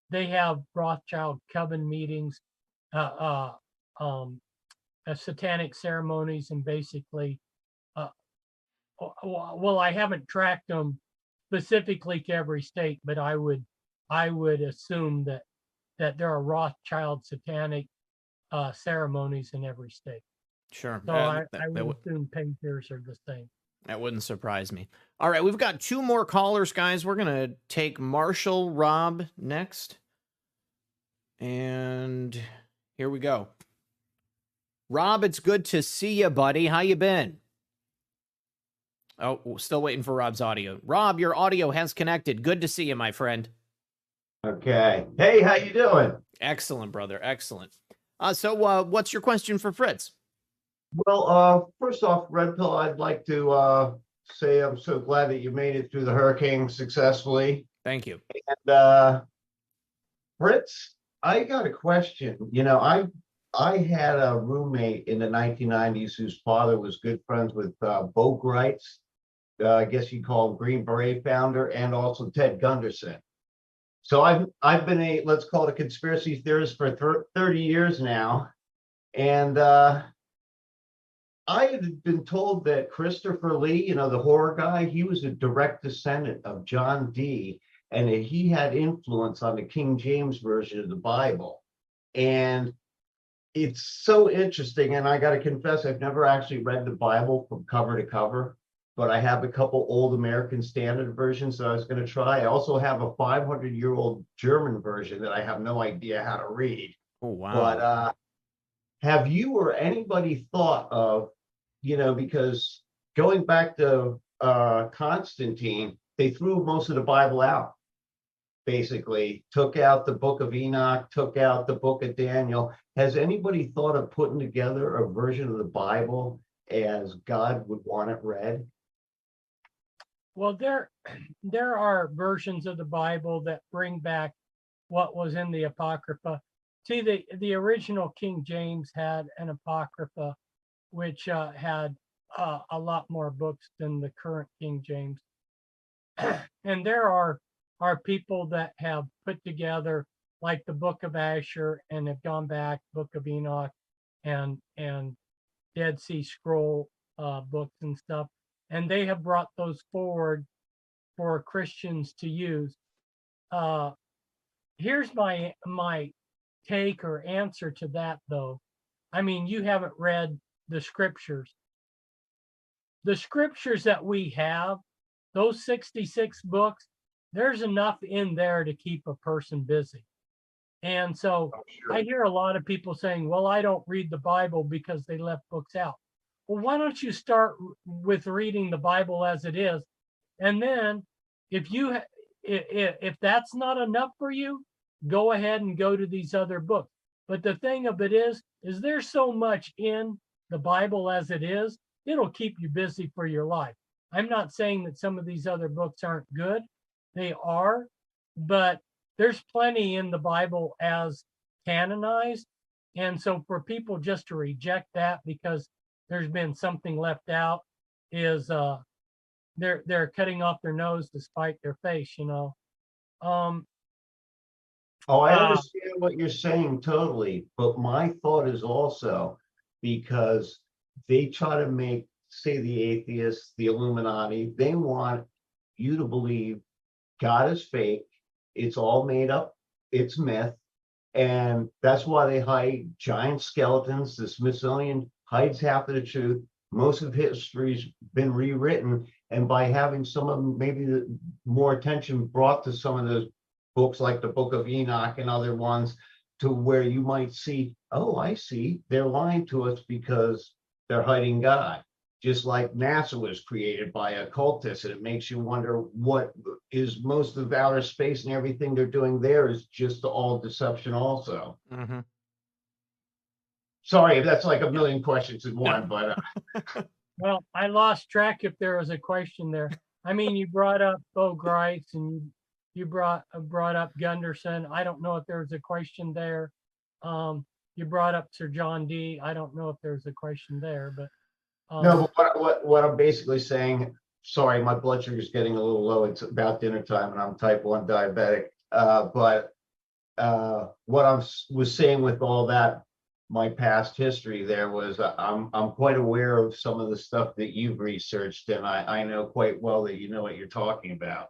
they have Rothschild coven meetings, satanic ceremonies, and basically, well, I haven't tracked them specifically to every state, but I would assume that there are Rothschild satanic ceremonies in every state. Sure. So I would assume pagers are the same. That wouldn't surprise me. All right, we've got 2 more callers, guys. We're gonna take Marshall Rob next, and here we go. Rob, it's good to see you, buddy. How you been? Oh, still waiting for Rob's audio. Rob, your audio has connected. Good to see you, my friend. Okay. Hey, how you doing? Excellent, brother. Excellent. So what's your question for Fritz? Well, first off, Red Pill, I'd like to say I'm so glad that you made it through the hurricane successfully. Thank you. And Fritz, I got a question. You know, I had a roommate in the 1990s whose father was good friends with Bo Greitz, I guess you call him Green Beret founder, and also Ted Gunderson. So I've been a, let's call it a conspiracy theorist for 30 years now, and I had been told that Christopher Lee, you know, the horror guy, he was a direct descendant of John Dee, and that he had influence on the King James version of the Bible. And it's so interesting, and I got to confess, I've never actually read the Bible from cover to cover, but I have a couple old American Standard versions that I was going to try. I also have a 500-year-old German version that I have no idea how to read. Oh, wow. But have you or anybody thought of, you know, because going back to Constantine, they threw most of the Bible out, basically, took out the book of Enoch, took out the book of Daniel. Has anybody thought of putting together a version of the Bible as God would want it read? Well, there are versions of the Bible that bring back what was in the Apocrypha. See, the original King James had an Apocrypha, which had a lot more books than the current King James. And there are people that have put together like the Book of Asher and have gone back, Book of Enoch, and Dead Sea Scroll books and stuff, and they have brought those forward for Christians to use. Here's my take or answer to that, though. I mean, you haven't read the scriptures. The scriptures that we have, those 66 books, there's enough in there to keep a person busy. And so I hear a lot of people saying, well, I don't read the Bible because they left books out. Well, why don't you start with reading the Bible as it is? And then if that's not enough for you, go ahead and go to these other books. But the thing of it is there's so much in the Bible as it is, it'll keep you busy for your life. I'm not saying that some of these other books aren't good. They are, but there's plenty in the Bible as canonized. And so for people just to reject that because there's been something left out is they're cutting off their nose to spite their face, you know. I understand what you're saying totally, but my thought is also because they try to make, say, the atheists, the Illuminati, they want you to believe God is fake, it's all made up, it's myth, and that's why they hide giant skeletons. The Smithsonian hides half of the truth. Most of history's been rewritten, and by having some of them, maybe more attention brought to some of those books like the Book of Enoch and other ones, to where you might see, oh, I see, they're lying to us because they're hiding God. Just like NASA was created by occultists, and it makes you wonder what is most of outer space and everything they're doing there is just all deception also. Mm-hmm. Sorry, that's like a million questions in one, but well, I lost track if there was a question there. I mean, you brought up Bo Greitz and you brought up Gunderson. I don't know if there was a question there. you brought up Sir John D. I don't know if there's a question there, but No, but what I'm basically saying, sorry, my blood sugar is getting a little low. It's about dinner time and I'm type 1 diabetic. But what I was saying with all that, my past history there was I'm quite aware of some of the stuff that you've researched, and I know quite well that you know what you're talking about.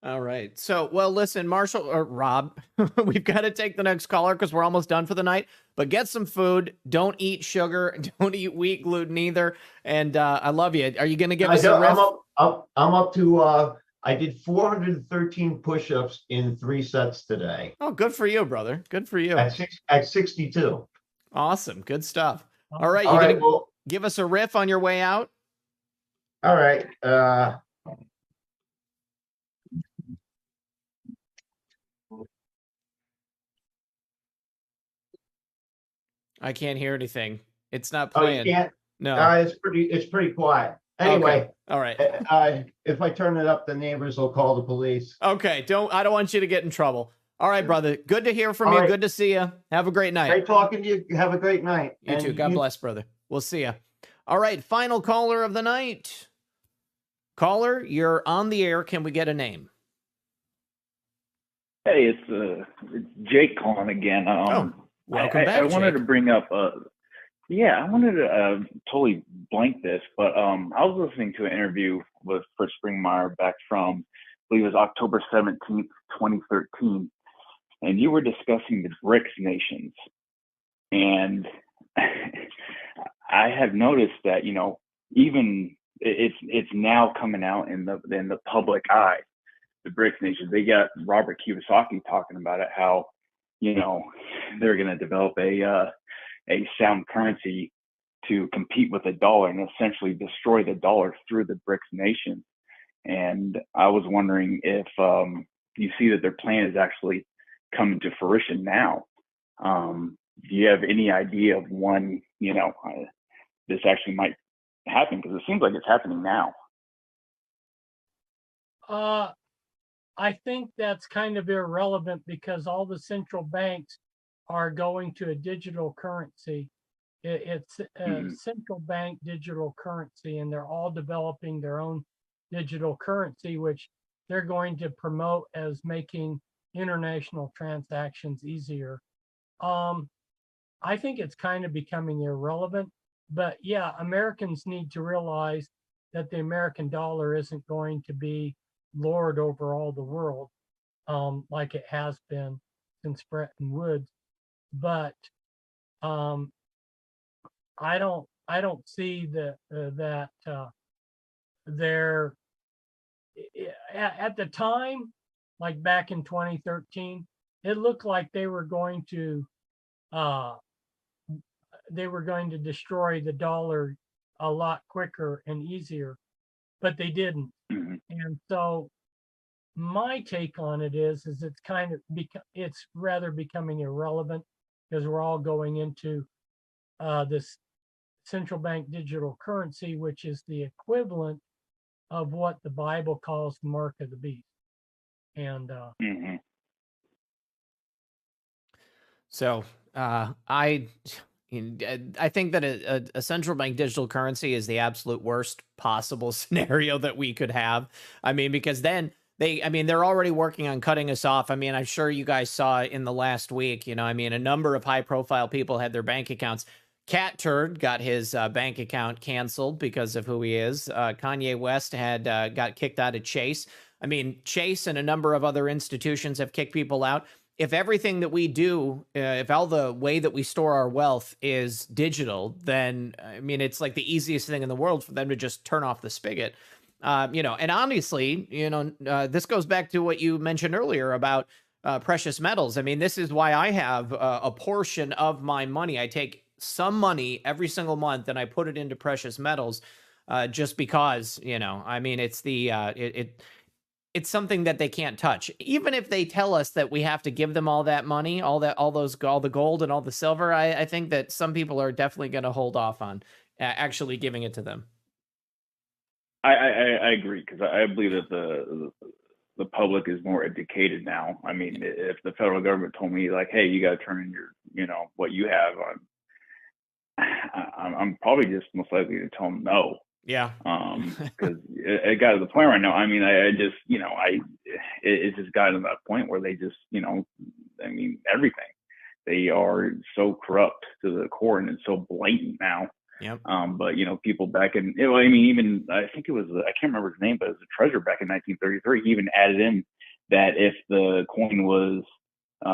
All right. So, well, listen, Marshall or Rob, we've got to take the next caller because we're almost done for the night. But get some food. Don't eat sugar. Don't eat wheat gluten either. And I love you. Are you going to give us a riff? I'm up to I did 413 push-ups in 3 sets today Oh, good for you, brother. Good for you. at 62. Awesome. Good stuff. All right. All You right, going to well, give us a riff on your way out? all right. I can't hear anything. It's not Oh, you playing. can't? No. It's pretty quiet. Anyway, Okay. All right. if I turn it up, the neighbors will call the police. Okay. I don't want you to get in trouble. All right, brother. Good to hear from All you. right. Good to see you. Have a great night. Great talking to you. Have a great night. You too. And God bless, brother. We'll see you. All right. Final caller of the night. Caller, you're on the air. Can we get a name? Hey, it's Jake calling again. Welcome back. I wanted Jake. to bring up. I wanted to totally blank this, but I was listening to an interview with Fritz Springmeier back from, I believe it was October 17th, 2013, and you were discussing the BRICS nations, and I have noticed that even it's now coming out in the public eye. The BRICS nations, they got Robert Kiyosaki talking about it, how they're going to develop a sound currency to compete with the dollar and essentially destroy the dollar through the BRICS nations. And I was wondering if you see that their plan is actually coming to fruition now. Do you have any idea of when this actually might happen? Because it seems like it's happening now. I think that's kind of irrelevant because all the central banks are going to a digital currency. It's a central bank digital currency, and they're all developing their own digital currency, which they're going to promote as making international transactions easier. I think it's kind of becoming irrelevant, but yeah, Americans need to realize that the American dollar isn't going to be lord over all the world like it has been since Bretton Woods. But I don't see that they're at the time, like back in 2013, it looked like they were going to destroy the dollar a lot quicker and easier, but they didn't. And so my take on it is it's kind of it's rather becoming irrelevant because we're all going into this central bank digital currency, which is the equivalent of what the Bible calls the mark of the beast. And so I think that a central bank digital currency is the absolute worst possible scenario that we could have. I mean, because then they're already working on cutting us off. I mean, I'm sure you guys saw in the last week, a number of high profile people had their bank accounts. Cat Turd got his bank account canceled because of who he is. Kanye West had got kicked out of Chase. I mean, Chase and a number of other institutions have kicked people out. If everything that we do, if all the way that we store our wealth is digital, then, I mean, it's like the easiest thing in the world for them to just turn off the spigot. And honestly, this goes back to what you mentioned earlier about precious metals. I mean, this is why I have a portion of my money. I take some money every single month and I put it into precious metals just because, I mean, it's it's something that they can't touch. Even if they tell us that we have to give them all that money, all the gold and all the silver, I think that some people are definitely going to hold off on actually giving it to them. I agree, because I believe that the public is more educated now. I mean, if the federal government told me like, hey, you got to turn in your, what you have, I'm probably just most likely to tell them no. Yeah. Because it got to the point right now. I mean, I just, it just got to that point where they just, I mean, everything. They are so corrupt to the core, and it's so blatant now. Yep. But people back in, I mean, even I think it was, I can't remember his name, but it was a treasurer back in 1933. He even added in that if the coin was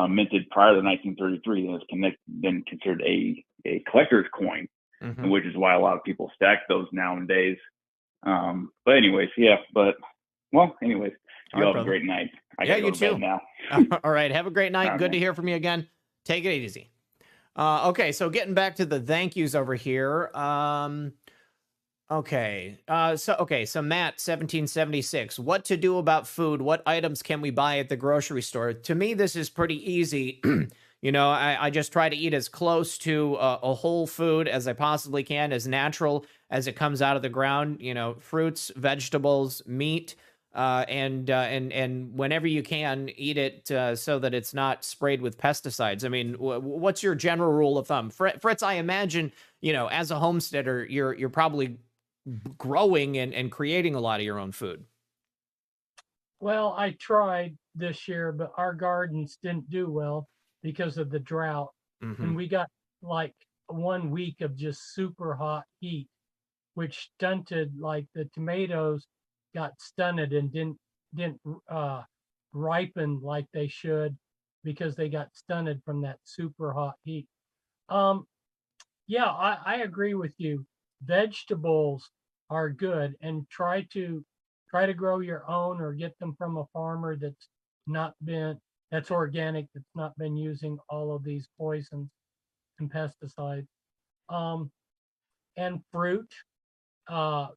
minted prior to 1933, then it's then considered a collector's coin, which is why a lot of people stack those nowadays. But anyways, yeah. But anyways, you all have a great night. I gotta go to bed now. All right, have a great night. Okay. Good to hear from you again. Take it easy. Okay, so getting back to the thank yous over here. Okay. So Matt 1776, what to do about food? What items can we buy at the grocery store? To me, this is pretty easy. I just try to eat as close to a whole food as I possibly can, as natural as it comes out of the ground. Fruits, vegetables, meat, and whenever you can, eat it so that it's not sprayed with pesticides. I mean, what's your general rule of thumb, Fritz? I imagine as a homesteader, you're probably growing and creating a lot of your own food. Well, I tried this year, but our gardens didn't do well because of the drought. And we got like 1 week of just super hot heat, which stunted, like the tomatoes got stunted and didn't ripen like they should because they got stunted from that super hot heat. Yeah, I agree with you. Vegetables are good, and try to grow your own or get them from a farmer that's organic, that's not been using all of these poisons and pesticides. And fruit,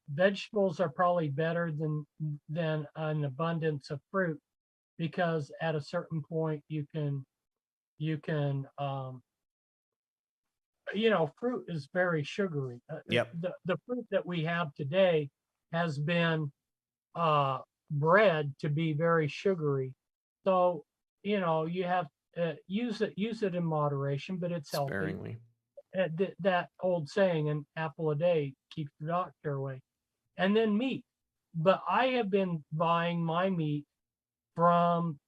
vegetables are probably better than an abundance of fruit, because at a certain point you can fruit is very sugary. Yep. The fruit that we have today has been bred to be very sugary. So, you have use it in moderation, but it's healthy. Sparingly. That old saying, an apple a day keeps the doctor away. And then meat. But I have been buying my meat from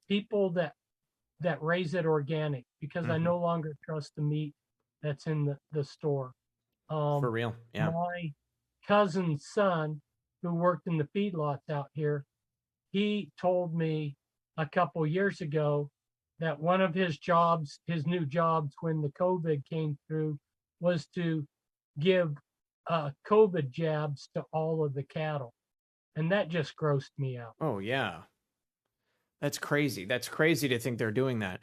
people that raise it organic, because I no longer trust the meat that's in the store. For real. Yeah. My cousin's son, who worked in the feedlots out here, he told me a couple years ago that one of his new jobs when the COVID came through, was to give COVID jabs to all of the cattle. And that just grossed me out. Oh, yeah. That's crazy. That's crazy to think they're doing that.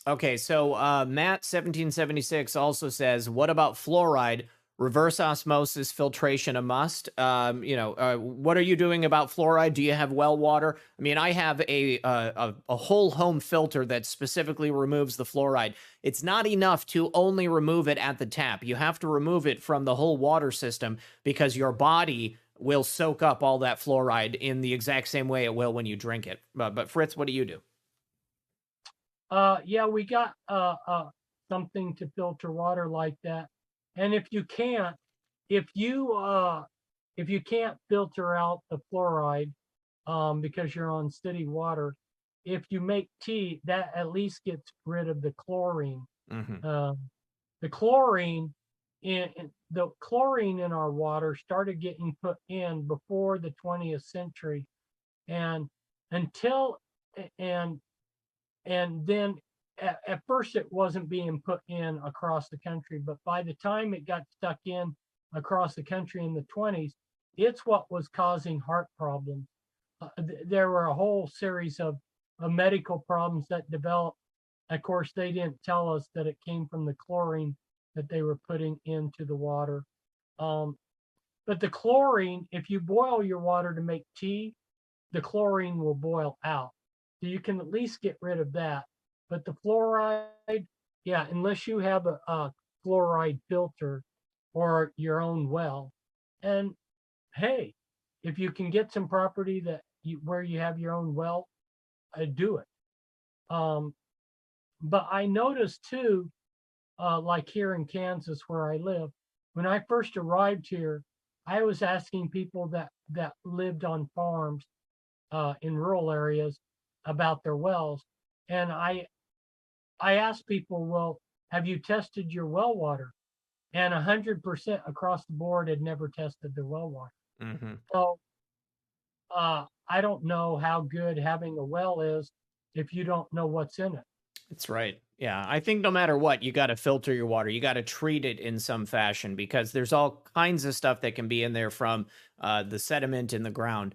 Okay, so Matt 1776 also says, what about fluoride? Reverse osmosis filtration a must? What are you doing about fluoride? Do you have well water? I mean, I have a whole home filter that specifically removes the fluoride. It's not enough to only remove it at the tap. You have to remove it from the whole water system, because your body will soak up all that fluoride in the exact same way it will when you drink it. But Fritz, what do you do? Yeah, we got something to filter water like that. And if you can't filter out the fluoride because you're on city water, if you make tea, that at least gets rid of the chlorine. The chlorine in our water started getting put in before the 20th century, and then at first it wasn't being put in across the country, but by the time it got stuck in across the country in the 20s, it's what was causing heart problems. There were a whole series of medical problems that developed. Of course, they didn't tell us that it came from the chlorine that they were putting into the water. But the chlorine, if you boil your water to make tea, the chlorine will boil out. So you can at least get rid of that. But the fluoride, yeah, unless you have a fluoride filter or your own well. And hey, if you can get some property that where you have your own well, do it. But I noticed too, like here in Kansas where I live, when I first arrived here, I was asking people that lived on farms in rural areas about their wells, and I asked people, well, have you tested your well water? And 100% across the board had never tested their well water. Mhm. So I don't know how good having a well is if you don't know what's in it. That's right. Yeah, I think no matter what, you got to filter your water. You got to treat it in some fashion because there's all kinds of stuff that can be in there from the sediment in the ground.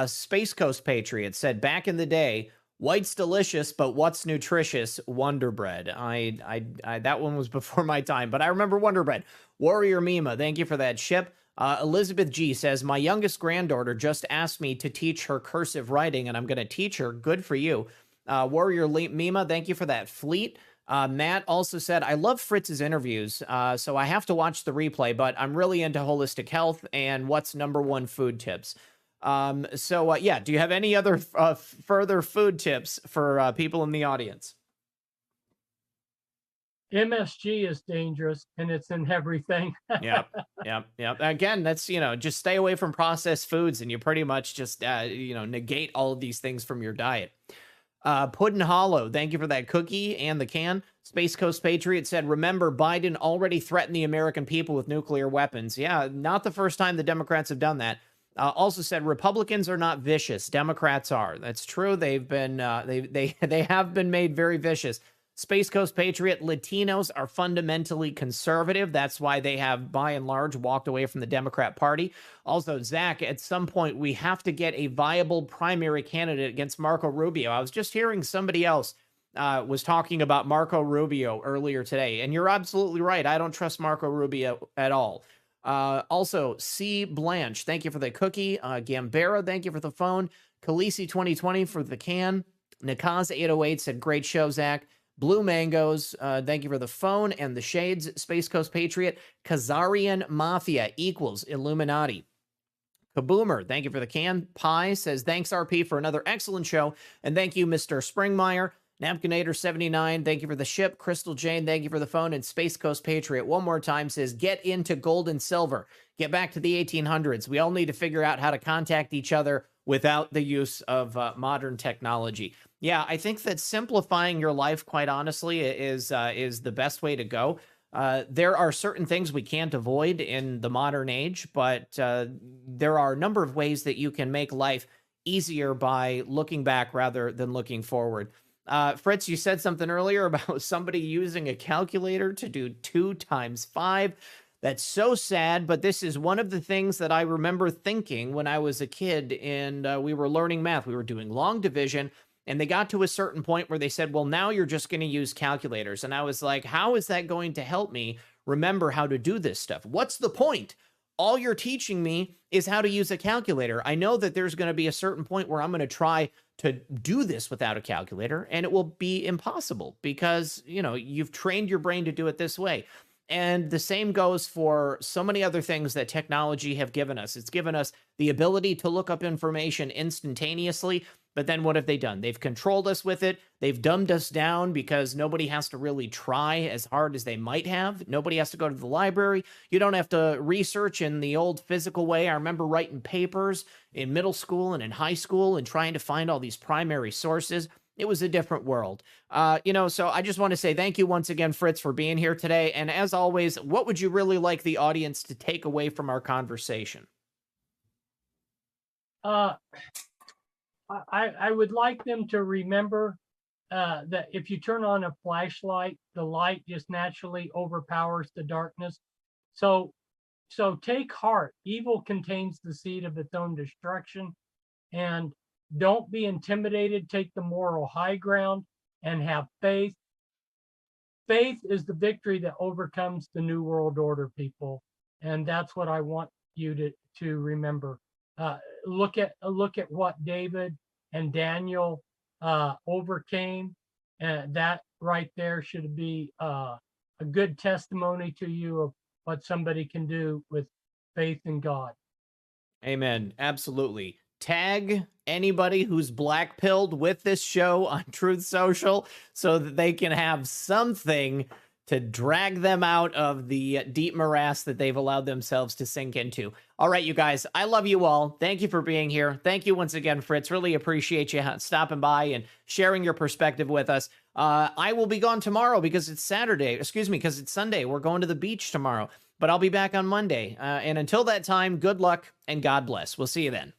Space Coast Patriot said, back in the day, white's delicious, but what's nutritious? Wonder Bread. I that one was before my time, but I remember Wonder Bread. Warrior Mima, thank you for that ship. Elizabeth G says, my youngest granddaughter just asked me to teach her cursive writing, and I'm going to teach her. Good for you. Warrior Mima, thank you for that. Fleet. Matt also said, I love Fritz's interviews, so I have to watch the replay, but I'm really into holistic health and what's #1 food tips. Yeah, do you have any other further food tips for people in the audience? MSG is dangerous and it's in everything. Yep. Again, that's, just stay away from processed foods and you pretty much just, negate all of these things from your diet. Puddin' Hollow, thank you for that cookie and the can. Space Coast Patriot said, remember, Biden already threatened the American people with nuclear weapons. Yeah, not the first time the Democrats have done that. Also said, Republicans are not vicious. Democrats are. That's true. They've been, they have been made very vicious. Space Coast Patriot, Latinos are fundamentally conservative. That's why they have, by and large, walked away from the Democrat Party. Also, Zach, at some point, we have to get a viable primary candidate against Marco Rubio. I was just hearing somebody else was talking about Marco Rubio earlier today, and you're absolutely right. I don't trust Marco Rubio at all. Also, C. Blanche, thank you for the cookie. Gambera, thank you for the phone. Khaleesi 2020 for the can. Nikaz 808 said, great show, Zach. Blue Mangoes, thank you for the phone and the shades. Space Coast Patriot, Khazarian Mafia equals Illuminati. Kaboomer, thank you for the can. Pie says, thanks, RP, for another excellent show. And thank you, Mr. Springmeier. Napkinator79, thank you for the ship. Crystal Jane, thank you for the phone. And Space Coast Patriot, one more time, says, get into gold and silver. Get back to the 1800s. We all need to figure out how to contact each other without the use of modern technology. Yeah, I think that simplifying your life, quite honestly, is the best way to go. There are certain things we can't avoid in the modern age, but there are a number of ways that you can make life easier by looking back rather than looking forward. Fritz, you said something earlier about somebody using a calculator to do 2 times 5. That's so sad, but this is one of the things that I remember thinking when I was a kid and we were learning math. We were doing long division, and they got to a certain point where they said, well, now you're just going to use calculators. And I was like, how is that going to help me remember how to do this stuff? What's the point? All you're teaching me is how to use a calculator. I know that there's going to be a certain point where I'm going to try to do this without a calculator, and it will be impossible because, you've trained your brain to do it this way. And the same goes for so many other things that technology have given us. It's given us the ability to look up information instantaneously. But then what have they done? They've controlled us with it. They've dumbed us down because nobody has to really try as hard as they might have. Nobody has to go to the library. You don't have to research in the old physical way. I remember writing papers in middle school and in high school and trying to find all these primary sources. It was a different world. So I just want to say thank you once again, Fritz, for being here today. And as always, what would you really like the audience to take away from our conversation? I would like them to remember that if you turn on a flashlight, the light just naturally overpowers the darkness. So take heart. Evil contains the seed of its own destruction. And don't be intimidated. Take the moral high ground and have faith. Faith is the victory that overcomes the New World Order, people. And that's what I want you to remember. Look at what David and Daniel overcame. And that right there should be a good testimony to you of what somebody can do with faith in God. Amen. Absolutely. Tag anybody who's black pilled with this show on Truth Social so that they can have something to drag them out of the deep morass that they've allowed themselves to sink into. All right, you guys, I love you all. Thank you for being here. Thank you once again, Fritz. Really appreciate you stopping by and sharing your perspective with us. I will be gone tomorrow because it's Saturday. Excuse me, because it's Sunday. We're going to the beach tomorrow, but I'll be back on Monday. And until that time, good luck and God bless. We'll see you then.